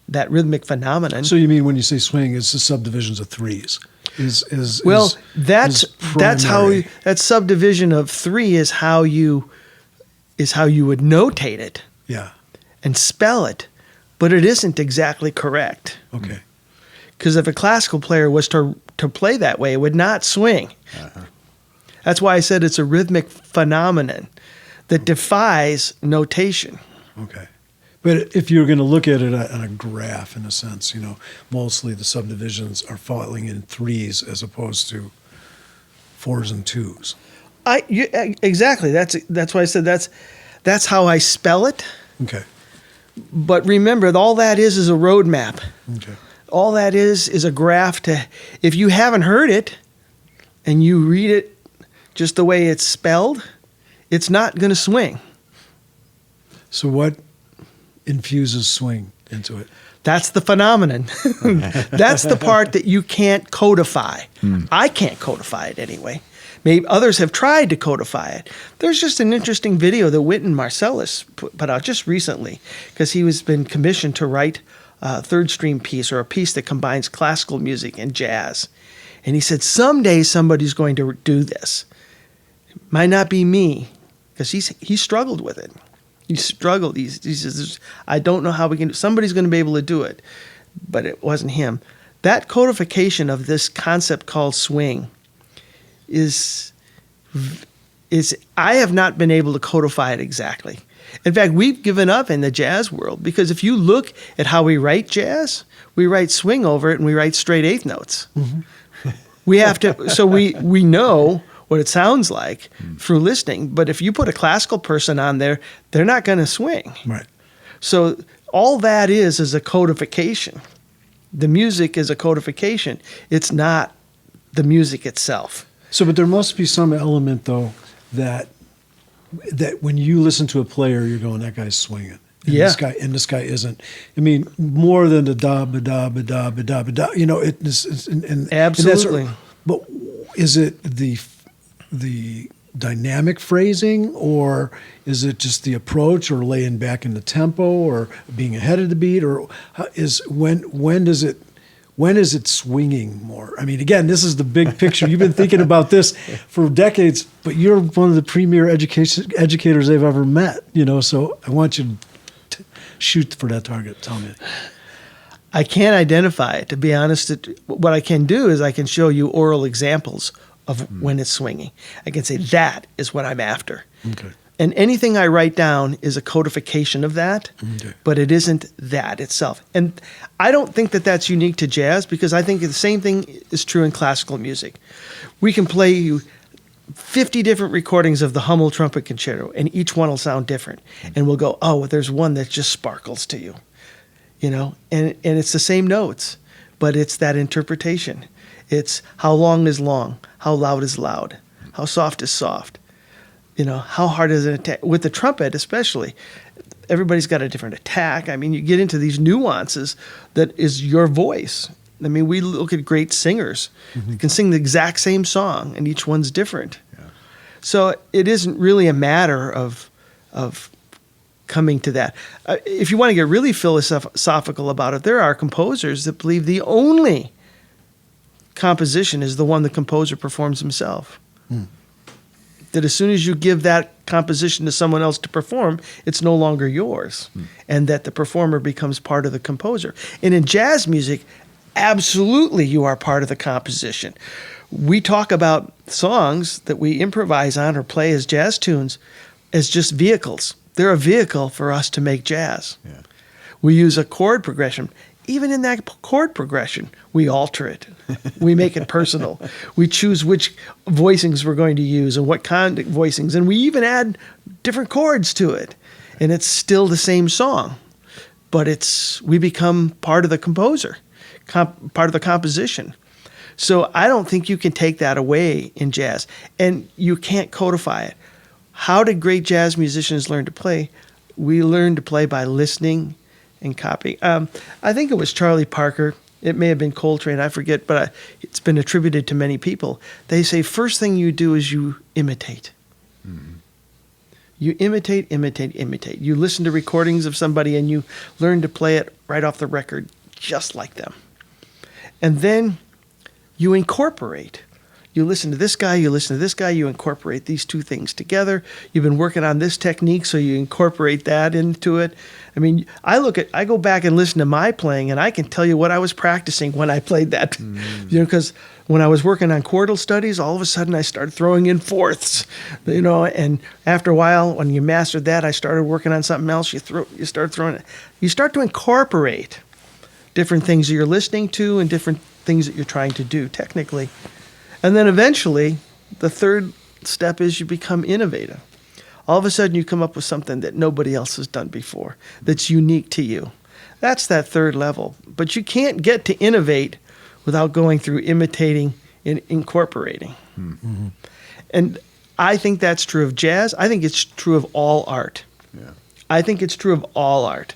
that rhythmic phenomenon. So you mean when you say swing, it's the subdivisions of threes? That's how that subdivision of three is how you would notate it. Yeah. And spell it, but it isn't exactly correct. Okay. Because if a classical player was to play that way, it would not swing. That's why I said it's a rhythmic phenomenon that defies notation. Okay. But if you're going to look at it on a graph, in a sense, mostly the subdivisions are falling in threes as opposed to fours and twos. Exactly. That's why I said that's how I spell it. Okay. But remember, all that is a roadmap. Okay. All that is a graph to. If you haven't heard it, and you read it just the way it's spelled, it's not going to swing. So what infuses swing into it? That's the phenomenon. That's the part that you can't codify. I can't codify it anyway. Maybe others have tried to codify it. There's just an interesting video that Wynton Marsalis put out just recently, because he was been commissioned to write a third stream piece, or a piece that combines classical music and jazz. And he said, someday somebody's going to do this. It might not be me, because he struggled with it. He struggled. He says, I don't know how we can. Somebody's going to be able to do it, but it wasn't him. That codification of this concept called swing is I have not been able to codify it exactly. In fact, we've given up in the jazz world, because if you look at how we write jazz, we write swing over it and we write straight eighth notes. We have to. So we know what it sounds like through listening. But if you put a classical person on there, they're not going to swing. Right. So all that is a codification. The music is a codification. It's not the music itself. So, but there must be some element, though, that when you listen to a player, you're going, that guy's swinging. And Yeah. this guy isn't. I mean, more than the da ba da ba da ba da ba da. You know, Absolutely. But is it the dynamic phrasing, or is it just the approach, or laying back in the tempo, or being ahead of the beat, or when is it swinging more? I mean, again, this is the big picture. You've been thinking about this for decades, but you're one of the premier educators they've ever met. You know, so I want you to shoot for that target. Tell me. I can't identify it, to be honest. What I can do is I can show you oral examples of when it's swinging. I can say that is what I'm after. Okay. And anything I write down is a codification of that, Okay. but it isn't that itself. And I don't think that that's unique to jazz, because I think the same thing is true in classical music. We can play you 50 different recordings of the Hummel Trumpet Concerto, and each one will sound different. And we'll go, oh, there's one that just sparkles to you, you know? And it's the same notes, but it's that interpretation. It's how long is long, how loud is loud, how soft is soft. You know, how hard is an attack? With the trumpet especially, everybody's got a different attack. I mean, you get into these nuances that is your voice. I mean, we look at great singers. You can sing the exact same song, and each one's different. Yeah. So it isn't really a matter of coming to that. If you want to get really philosophical about it, there are composers that believe the only composition is the one the composer performs himself. That as soon as you give that composition to someone else to perform, it's no longer yours, and that the performer becomes part of the composer. And in jazz music, absolutely you are part of the composition. We talk about songs that we improvise on or play as jazz tunes as just vehicles. They're a vehicle for us to make jazz. Yeah. We use a chord progression. Even in that chord progression, we alter it. We make it personal. We choose which voicings we're going to use and what kind of voicings. And we even add different chords to it. And it's still the same song. But we become part of the composer, part of the composition. So I don't think you can take that away in jazz. And you can't codify it. How did great jazz musicians learn to play? We learn to play by listening and copying. I think it was Charlie Parker. It may have been Coltrane. I forget, but it's been attributed to many people. They say first thing you do is you imitate. Mm-hmm. You imitate. You listen to recordings of somebody and you learn to play it right off the record just like them. And then you incorporate. You listen to this guy, you incorporate these two things together. You've been working on this technique, so you incorporate that into it. I mean, I go back and listen to my playing, and I can tell you what I was practicing when I played that. You know, because when I was working on chordal studies, all of a sudden I started throwing in fourths, you know, and after a while, when you mastered that, I started working on something else. You start throwing it. You start to incorporate different things that you're listening to and different things that you're trying to do technically. And then eventually, the third step is you become innovative. All of a sudden, you come up with something that nobody else has done before, that's unique to you. That's that third level. But you can't get to innovate without going through imitating and incorporating. Mm-hmm. And I think that's true of jazz. I think it's true of all art. Yeah. I think it's true of all art.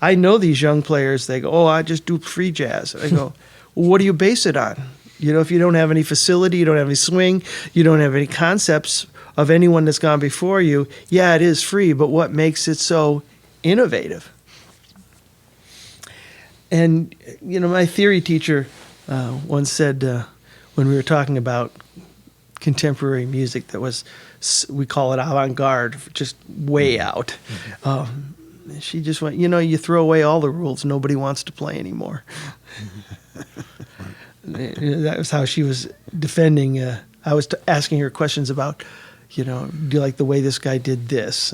I know these young players, they go, oh, I just do free jazz. I go, well, what do you base it on? You know, if you don't have any facility, you don't have any swing, you don't have any concepts of anyone that's gone before you, yeah, it is free, but what makes it so innovative? And, you know, my theory teacher once said when we were talking about contemporary music that was, we call it avant-garde, just way out. She just went, you know, you throw away all the rules, nobody wants to play anymore. That was how she was defending. I was asking her questions about, you know, do you like the way this guy did this?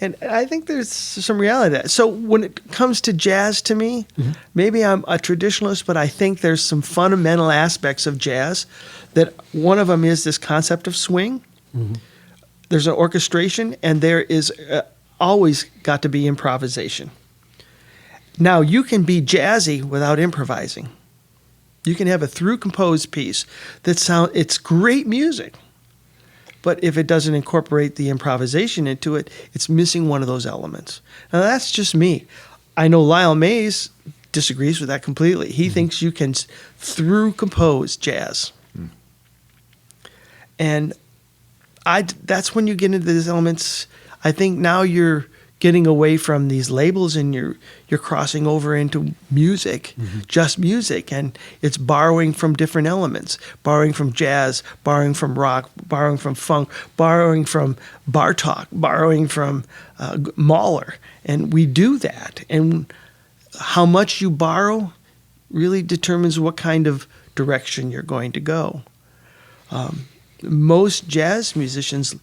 And I think there's some reality to that. So when it comes to jazz to me, maybe I'm a traditionalist, but I think there's some fundamental aspects of jazz that one of them is this concept of swing. Mm-hmm. There's an orchestration, and there is always got to be improvisation. Now, you can be jazzy without improvising. You can have a through composed piece it's great music, But if it doesn't incorporate the improvisation into it, it's missing one of those elements. Now, that's just me. I know Lyle Mays disagrees with that completely. He thinks you can through compose jazz. And that's when you get into these elements. I think now you're getting away from these labels and you're crossing over into music, just music, and it's borrowing from different elements, borrowing from jazz, borrowing from rock, borrowing from funk, borrowing from Bartok, borrowing from Mahler, and we do that. And how much you borrow really determines what kind of direction you're going to go. Most jazz musicians,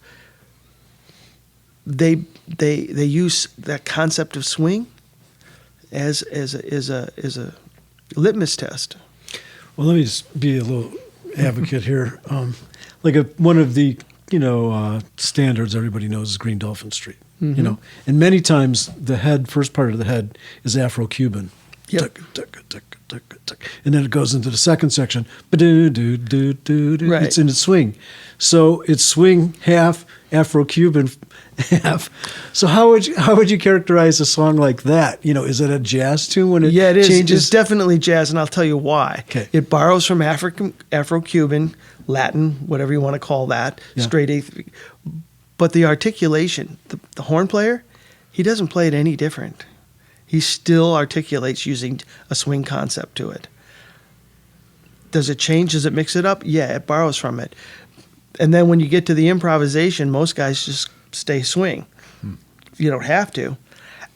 they use that concept of swing as a litmus test. Well, let me just be a little advocate here. One of the standards everybody knows is Green Dolphin Street. And many times the first part of the head is Afro-Cuban. Yep. And then it goes into the second section. Right. It's in its swing. So it's swing half, Afro-Cuban half. So how would you characterize a song like that? Is it a jazz tune when it is. changes? It's definitely jazz, and I'll tell you why. Okay. It borrows from Afro-Cuban, Latin, whatever you want to call that, straight eighth. But the articulation, the horn player, he doesn't play it any different. He still articulates using a swing concept to it. Does it change? Does it mix it up? Yeah, it borrows from it. And then when you get to the improvisation, most guys just stay swing. You don't have to.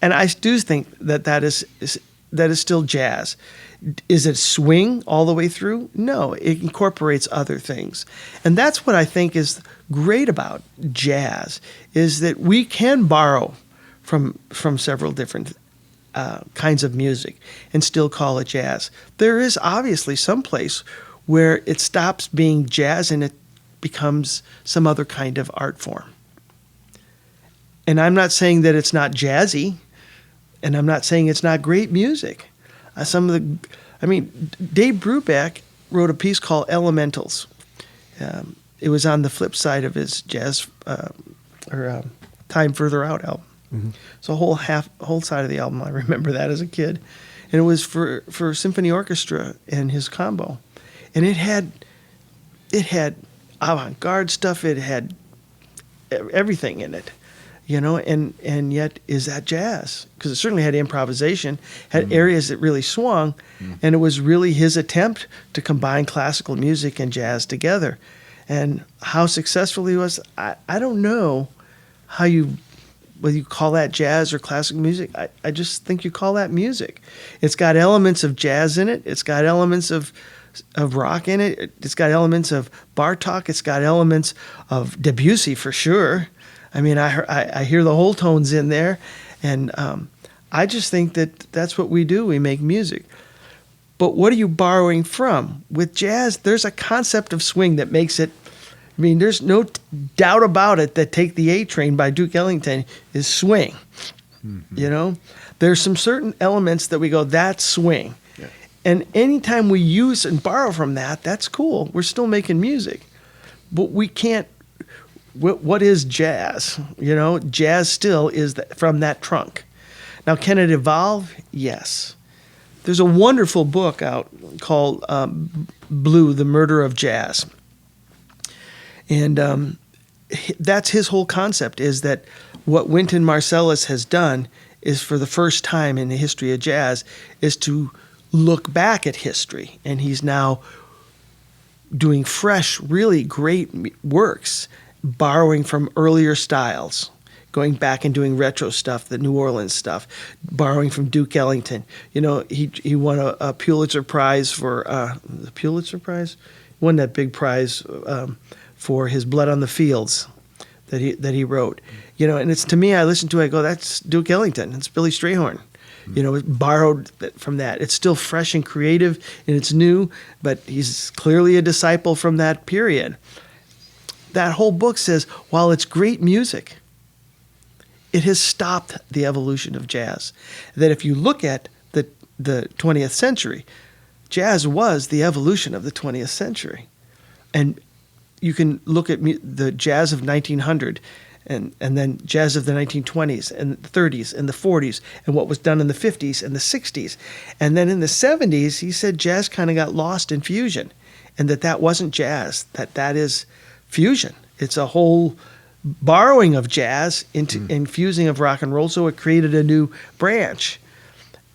And I do think that is still jazz. Is it swing all the way through? No, it incorporates other things. And that's what I think is great about jazz, is that we can borrow from several different kinds of music and still call it jazz. There is obviously some place where it stops being jazz and it becomes some other kind of art form. And I'm not saying that it's not jazzy, and I'm not saying it's not great music. Dave Brubeck wrote a piece called Elementals. It was on the flip side of his jazz Time Further Out album. So whole side of the album, I remember that as a kid, and it was for symphony orchestra and his combo, and it had avant-garde stuff. It had everything in it, and yet is that jazz? Because it certainly had improvisation, had areas that really swung, and it was really his attempt to combine classical music and jazz together. And how successful he was, I don't know whether you call that jazz or classical music. I just think you call that music. It's got elements of jazz in it. It's got elements of rock in it. It's got elements of Bartok. It's got elements of Debussy for sure. I mean, I hear the whole tones in there, and I just think that's what we do. We make music. But what are you borrowing from? With jazz, there's a concept of swing that makes it. I mean, there's no doubt about it that Take the A Train by Duke Ellington is swing. There's some certain elements that we go, that's swing. Yeah. And anytime we use and borrow from that, that's cool. We're still making music. But we can't, what is jazz? Jazz still is from that trunk. Now, can it evolve? Yes. There's a wonderful book out called Blue, The Murder of Jazz. And that's his whole concept, is that what Wynton Marsalis has done is, for the first time in the history of jazz, is to look back at history. And he's now doing fresh, really great works, borrowing from earlier styles, going back and doing retro stuff, the New Orleans stuff, borrowing from Duke Ellington. He won a Pulitzer Prize for the Pulitzer Prize? He won that big prize for his Blood on the Fields that he wrote. And it's, to me, I listen to it, I go, that's Duke Ellington. It's Billy Strayhorn. It borrowed from that. It's still fresh and creative, and it's new, but he's clearly a disciple from that period. That whole book says, while it's great music, it has stopped the evolution of jazz. That if you look at the 20th century, jazz was the evolution of the 20th century. And you can look at the jazz of 1900 and then jazz of the 1920s and the 30s and the 40s and what was done in the 50s and the 60s. And then in the 70s, he said jazz kind of got lost in fusion, and that wasn't jazz, that is fusion. It's a whole borrowing of jazz into infusing of rock and roll, so it created a new branch.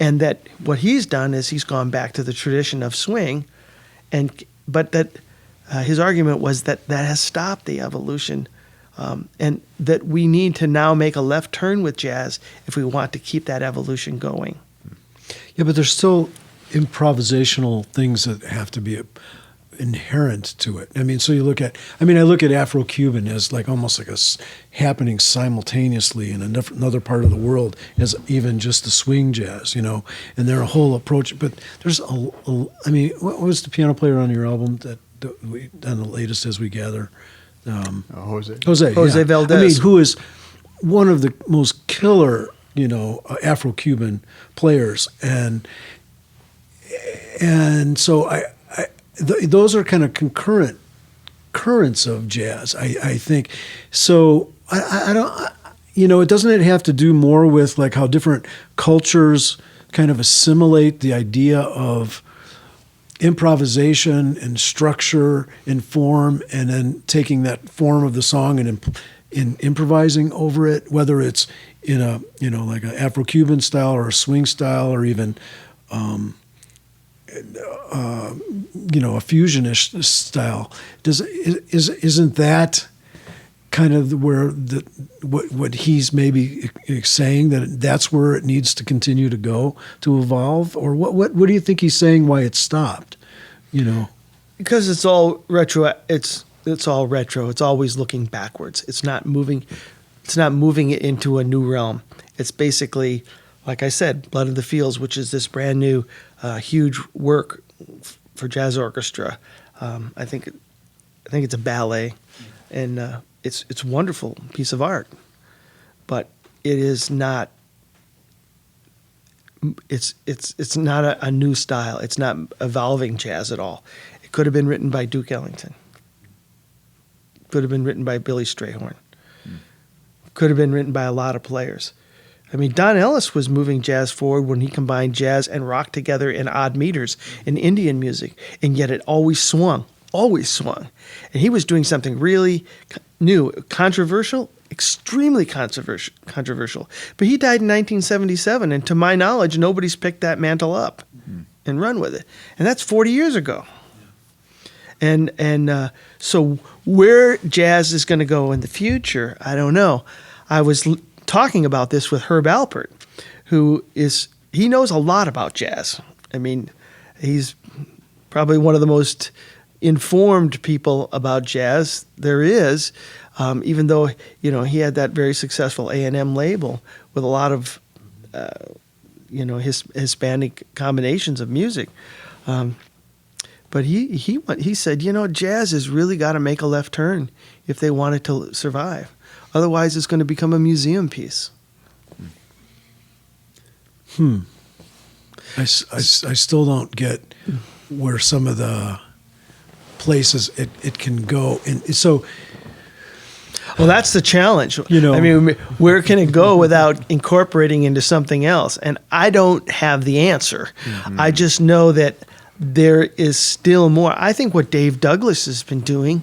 And that what he's done is he's gone back to the tradition of swing, but that his argument was that has stopped the evolution, and that we need to now make a left turn with jazz if we want to keep that evolution going. Yeah, but there's still improvisational things that have to be inherent to it. I mean, so you look at, I look at Afro-Cuban as like almost like happening simultaneously in another part of the world as even just the swing jazz, and their whole approach. But there's what was the piano player on your album that we done the latest As We Gather? Jose yeah. Valdez. Who is one of the most killer, Afro-Cuban players, and so those are kind of concurrent currents of jazz, I think. So I don't, doesn't it have to do more with like how different cultures kind of assimilate the idea of improvisation and structure and form, and then taking that form of the song and improvising over it, whether it's in a like an Afro-Cuban style or a swing style or even a fusionish style. Isn't that kind of where what he's maybe saying, that's where it needs to continue to go to evolve? Or what do you think he's saying why it stopped? Because it's all retro. It's all retro. It's always looking backwards. It's not moving it into a new realm. It's basically, like I said, Blood of the Fields, which is this brand new huge work for jazz orchestra. I think it's a ballet, and it's a wonderful piece of art, but it is not. It's not a new style. It's not evolving jazz at all. It could have been written by Duke Ellington. Could have been written by Billy Strayhorn. Could have been written by a lot of players. Don Ellis was moving jazz forward when he combined jazz and rock together in odd meters in Indian music, and yet it always swung. And he was doing something really new, controversial, extremely controversial. But he died in 1977, and to my knowledge, nobody's picked that mantle up and run with it. And that's 40 years ago. And so where jazz is going to go in the future, I don't know. I was talking about this with Herb Alpert, he knows a lot about jazz. He's probably one of the most informed people about jazz there is, even though, he had that very successful A&M label with a lot of, Hispanic combinations of music. But he said, jazz has really got to make a left turn if they want it to survive. Otherwise, it's going to become a museum piece. I still don't get where some of the places it can go. And so... Well, that's the challenge. Where can it go without incorporating into something else? And I don't have the answer. Mm-hmm. I just know that there is still more. I think what Dave Douglas has been doing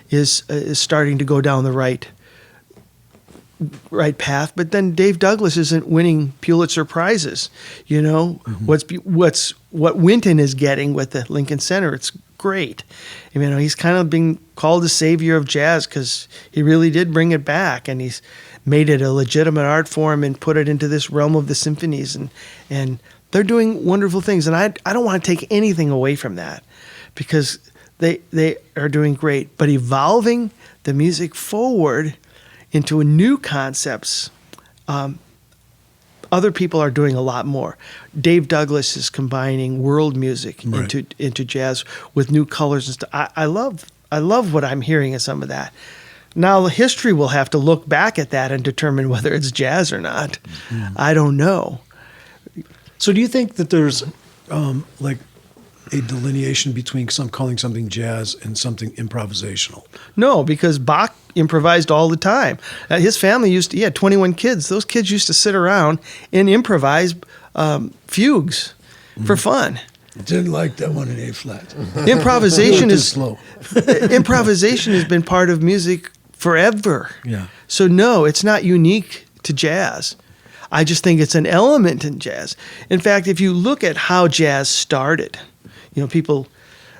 is starting to go down the right path. But then Dave Douglas isn't winning Pulitzer Prizes. Mm-hmm. What Wynton is getting with the Lincoln Center, it's great. He's kind of being called the savior of jazz because he really did bring it back, and he's made it a legitimate art form and put it into this realm of the symphonies, and they're doing wonderful things. And I don't want to take anything away from that because they are doing great, but evolving the music forward into new concepts. Other people are doing a lot more. Dave Douglas is combining world music into jazz with new colors and stuff. I love what I'm hearing of some of that. Now the history will have to look back at that and determine whether it's jazz or not. Mm-hmm. I don't know. So do you think that there's a delineation between calling something jazz and something improvisational? No, because Bach improvised all the time. His family he had 21 kids. Those kids used to sit around and improvise fugues for fun. Didn't like that one in A flat. Improvisation is slow. Improvisation has been part of music forever. Yeah. So no, it's not unique to jazz. I just think it's an element in jazz. In fact, if you look at how jazz started, people,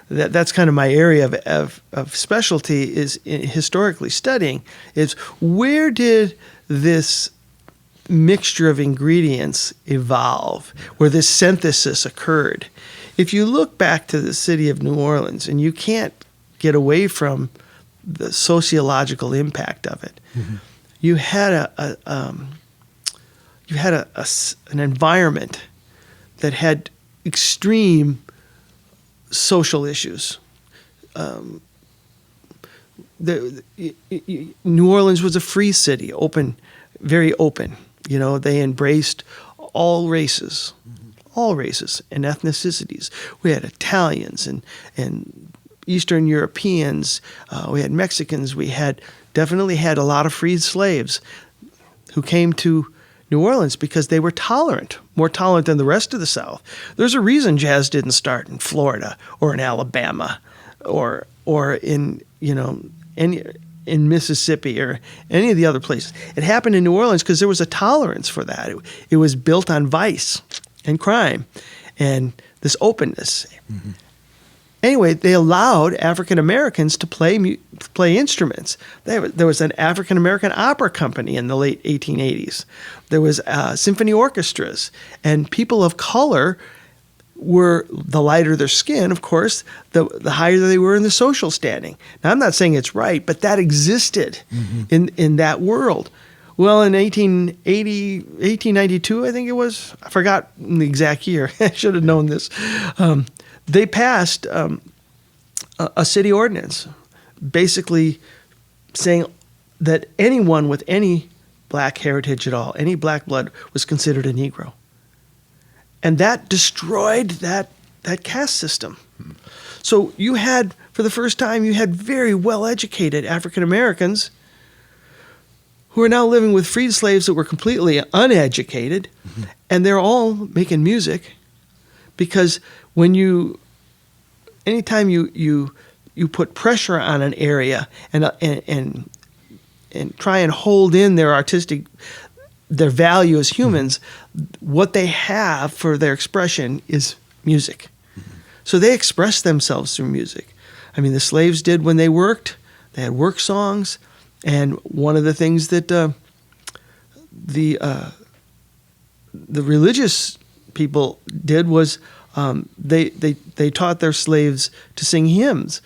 that's kind of my area of specialty is historically studying, is where did this mixture of ingredients evolve, where this synthesis occurred. If you look back to the city of New Orleans, and you can't get away from the sociological impact of it, you had an environment that had extreme social issues. New Orleans was a free city, open, very open. They embraced all races and ethnicities. We had Italians and Eastern Europeans. We had Mexicans. We definitely had a lot of freed slaves who came to New Orleans because they were tolerant, more tolerant than the rest of the South. There's a reason jazz didn't start in Florida or in Alabama or in in Mississippi or any of the other places. It happened in New Orleans because there was a tolerance for that. It was built on vice and crime and this openness. Anyway, they allowed African Americans to play instruments. There was an African American opera company in the late 1880s. There was symphony orchestras, and people of color were, the lighter their skin, of course, the higher they were in the social standing. Now, I'm not saying it's right, but that existed in that world. Well, in 1892, I think it was, I forgot the exact year. I should have known this. They passed a city ordinance basically saying that anyone with any black heritage at all, any black blood, was considered a Negro. And that destroyed that caste system. So you had, for the first time, you had very well-educated African Americans who are now living with freed slaves that were completely uneducated, and they're all making music because anytime you put pressure on an area and try and hold in their value as humans, what they have for their expression is music. So they express themselves through music. I mean, the slaves did when they worked. They had work songs, and one of the things that the religious people did was they taught their slaves to sing hymns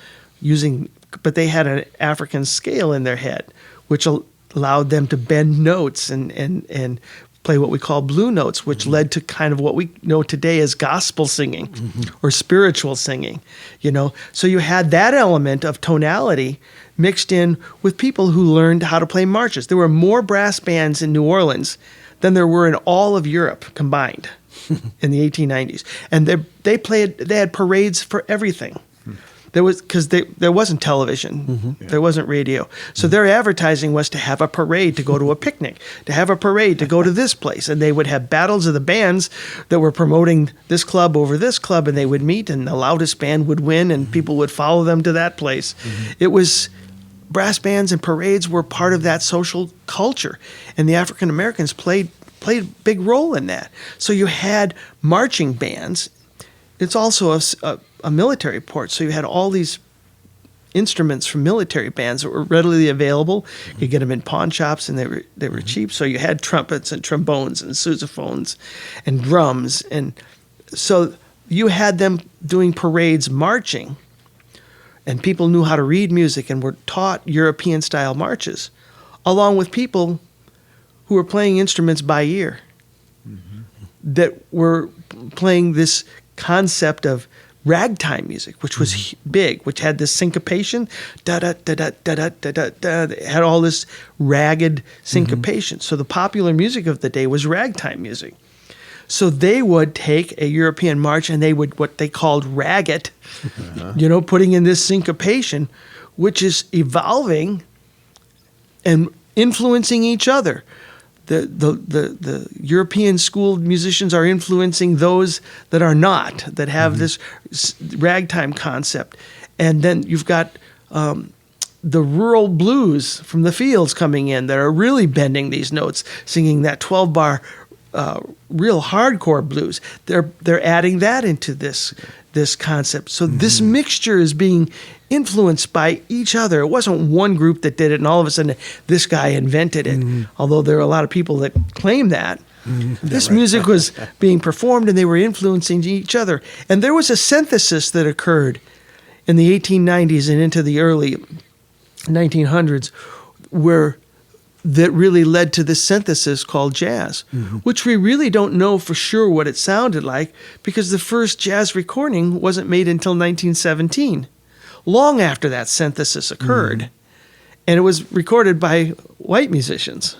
but they had an African scale in their head, which allowed them to bend notes and play what we call blue notes, which led to kind of what we know today as gospel singing or spiritual singing, So you had that element of tonality mixed in with people who learned how to play marches. There were more brass bands in New Orleans than there were in all of Europe combined in the 1890s. And they had parades for everything. Because there wasn't television, there wasn't radio. So their advertising was to have a parade to go to a picnic, to have a parade to go to this place. And they would have battles of the bands that were promoting this club over this club, and they would meet, and the loudest band would win, and people would follow them to that place. It was, brass bands and parades were part of that social culture, and the African Americans played a big role in that. So you had marching bands. It's also a military port, so you had all these instruments from military bands that were readily available. You could get them in pawn shops, and they were cheap. So you had trumpets and trombones and sousaphones and drums, and so you had them doing parades, marching, and people knew how to read music and were taught European-style marches, along with people who were playing instruments by ear that were playing this concept of ragtime music, which was big, which had this syncopation, da-da-da-da-da-da-da-da. It had all this ragged syncopation. So the popular music of the day was ragtime music. So they would take a European march and they would what they called rag it, putting in this syncopation, which is evolving and influencing each other. The European school musicians are influencing those that are not, that have this ragtime concept. And then you've got the rural blues from the fields coming in that are really bending these notes, singing that 12-bar real hardcore blues. They're adding that into this concept. So this mixture is being influenced by each other. It wasn't one group that did it and all of a sudden this guy invented it, although there are a lot of people that claim that. This music was being performed and they were influencing each other. And there was a synthesis that occurred in the 1890s and into the early 1900s that really led to this synthesis called jazz, which we really don't know for sure what it sounded like because the first jazz recording wasn't made until 1917, long after that synthesis occurred. And it was recorded by white musicians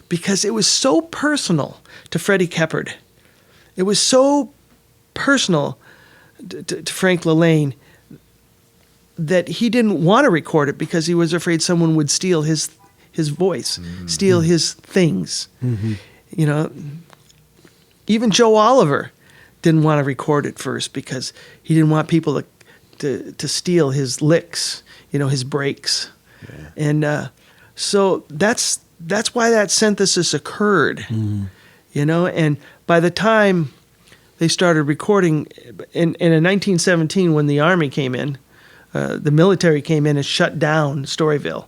because it was so personal to Freddie Keppard. It was so personal to Frank Lalaine that he didn't want to record it because he was afraid someone would steal his voice, steal his things. Even Joe Oliver didn't want to record it first because he didn't want people to steal his licks, his breaks. Yeah. And so that's why that synthesis occurred, and by the time they started recording in 1917 when the army came in, the military came in and shut down Storyville.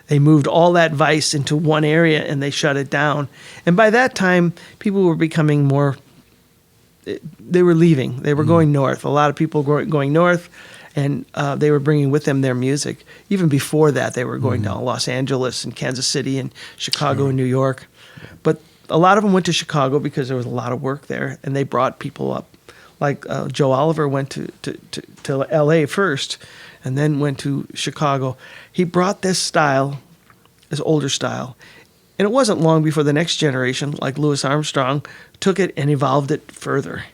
They moved all that vice into one area and they shut it down. And by that time, people were becoming more, they were leaving. They were going north. A lot of people were going north and they were bringing with them their music. Even before that, they were going down Los Angeles and Kansas City and Chicago and New York. But a lot of them went to Chicago because there was a lot of work there and they brought people up. Like Joe Oliver went to L.A. first and then went to Chicago. He brought this style, this older style, and it wasn't long before the next generation, like Louis Armstrong, took it and evolved it further.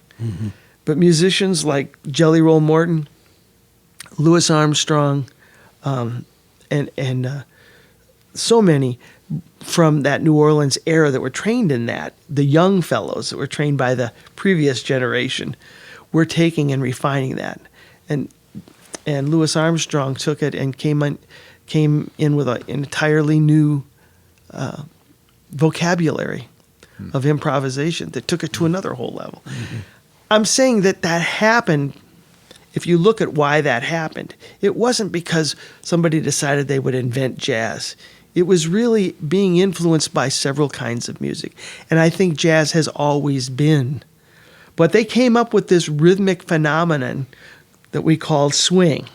But musicians like Jelly Roll Morton, Louis Armstrong, and so many from that New Orleans era that were trained in that, the young fellows that were trained by the previous generation, were taking and refining that. And Louis Armstrong took it and came in with an entirely new vocabulary of improvisation that took it to another whole level. I'm saying that happened. If you look at why that happened, it wasn't because somebody decided they would invent jazz. It was really being influenced by several kinds of music. And I think jazz has always been. But they came up with this rhythmic phenomenon that we called swing.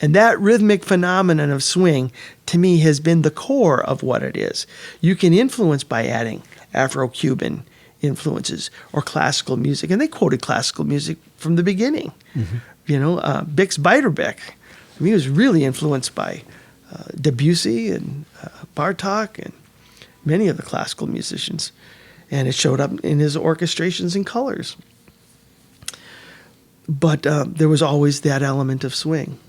And that rhythmic phenomenon of swing, to me, has been the core of what it is. You can influence by adding Afro-Cuban influences or classical music. And they quoted classical music from the beginning. Bix Beiderbecke, he was really influenced by Debussy and Bartok and many of the classical musicians. And it showed up in his orchestrations and colors. But there was always that element of swing.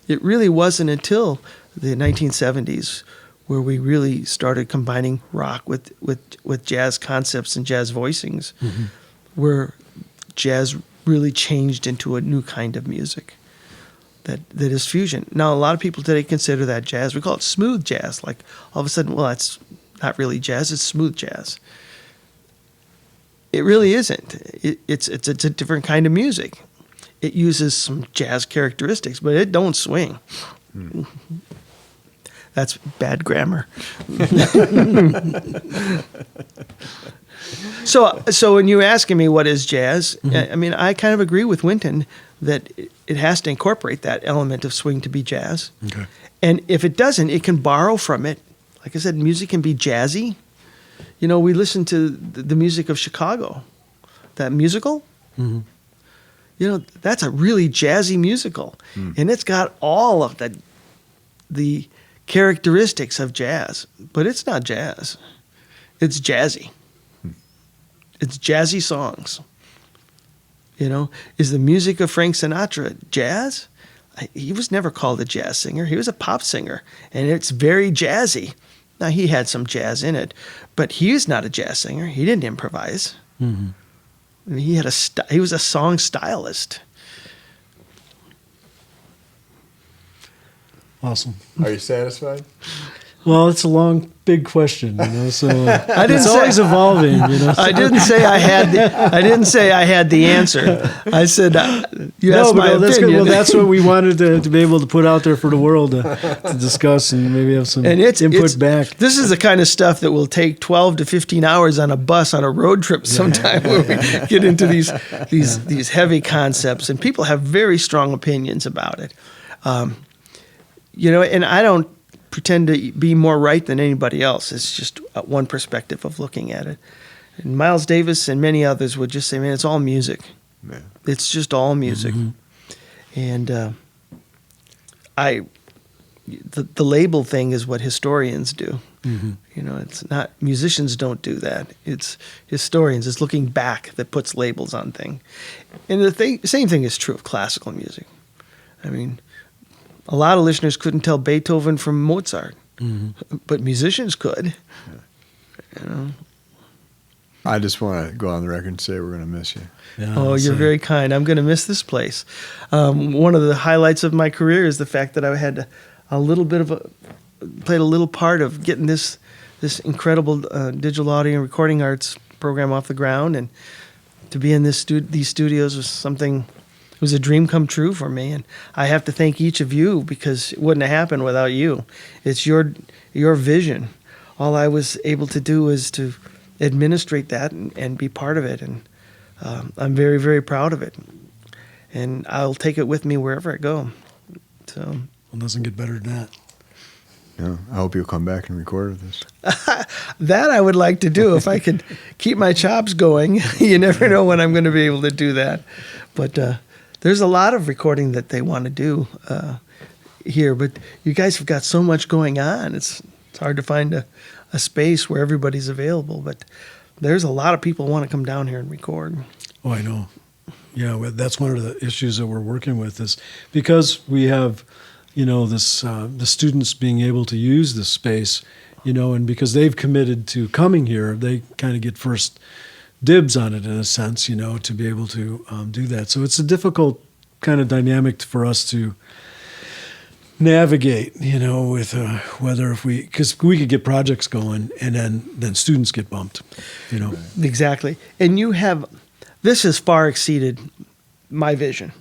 It really wasn't until the 1970s where we really started combining rock with jazz concepts and jazz voicings, where jazz really changed into a new kind of music that is fusion. Now, a lot of people today consider that jazz. We call it smooth jazz. Like, all of a sudden, well, that's not really jazz, it's smooth jazz. It really isn't. It's a different kind of music. It uses some jazz characteristics, but it don't swing. That's bad grammar. So when you're asking me what is jazz, I mean, I kind of agree with Winton that it has to incorporate that element of swing to be jazz. Okay. And if it doesn't, it can borrow from it. Like I said, music can be jazzy. We listen to the music of Chicago, that musical. That's a really jazzy musical. And it's got all of the characteristics of jazz, but it's not jazz. It's jazzy. It's jazzy songs. Is the music of Frank Sinatra jazz? He was never called a jazz singer. He was a pop singer, and it's very jazzy. Now, he had some jazz in it, but he was not a jazz singer. He didn't improvise. Mm-hmm. I mean, he was a song stylist. Awesome. Are you satisfied? Well, it's a long, big question, so it's always evolving. I didn't say I had the answer. I said you asked my that's opinion. good. Well, that's what we wanted to be able to put out there for the world to discuss and maybe have some input back. This is the kind of stuff that will take 12 to 15 hours on a bus on a road trip sometime when we get into these heavy concepts, and people have very strong opinions about it. And I don't pretend to be more right than anybody else. It's just one perspective of looking at it. And Miles Davis and many others would just say, man, it's all music. Yeah. It's just all music. Mm-hmm. And the label thing is what historians do. Mm-hmm. It's not, musicians don't do that. It's historians. It's looking back that puts labels on things. And the same thing is true of classical music. I mean, a lot of listeners couldn't tell Beethoven from Mozart, but musicians could. Yeah. I just want to go on the record and say we're going to miss you. Yeah, you're very kind. I'm going to miss this place. One of the highlights of my career is the fact that I had played a little part of getting this incredible digital audio and recording arts program off the ground, and to be in these studios was something. It was a dream come true for me, and I have to thank each of you because it wouldn't have happened without you. It's your vision. All I was able to do is to administrate that and be part of it, and I'm very, very proud of it. And I'll take it with me wherever I go. So, well, it doesn't get better than that. Yeah, I hope you'll come back and record this. That I would like to do if I could keep my chops going. You never know when I'm going to be able to do that, but. There's a lot of recording that they want to do here, but you guys have got so much going on. It's hard to find a space where everybody's available, but there's a lot of people who want to come down here and record. Oh, I know. Yeah, that's one of the issues that we're working with is because we have, the students being able to use this space, and because they've committed to coming here, they kind of get first dibs on it in a sense, to be able to do that. So it's a difficult kind of dynamic for us to navigate, with whether because we could get projects going and then students get bumped, Right. Exactly. And this has far exceeded my vision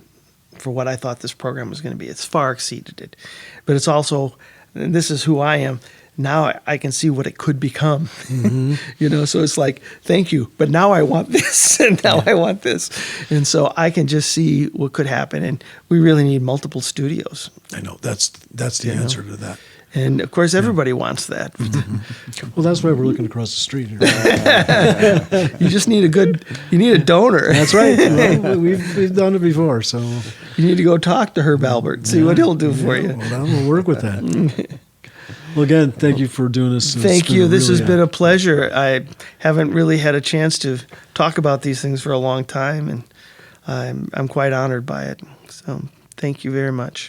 for what I thought this program was going to be. It's far exceeded it. But it's also, and this is who I am, now I can see what it could become, so it's like, thank you, but now I want this, and now I want this. And so I can just see what could happen, and we really need multiple studios. I know, that's the answer to that. And, of course, everybody wants that. Well, that's why we're looking across the street here. You just need a donor. That's right. Well, we've done it before, so. You need to go talk to Herb Albert, see what he'll do for you. Well, we'll work with that. Well, again, thank you for doing this. Thank you. This has been a pleasure. I haven't really had a chance to talk about these things for a long time, and I'm quite honored by it. So thank you very much.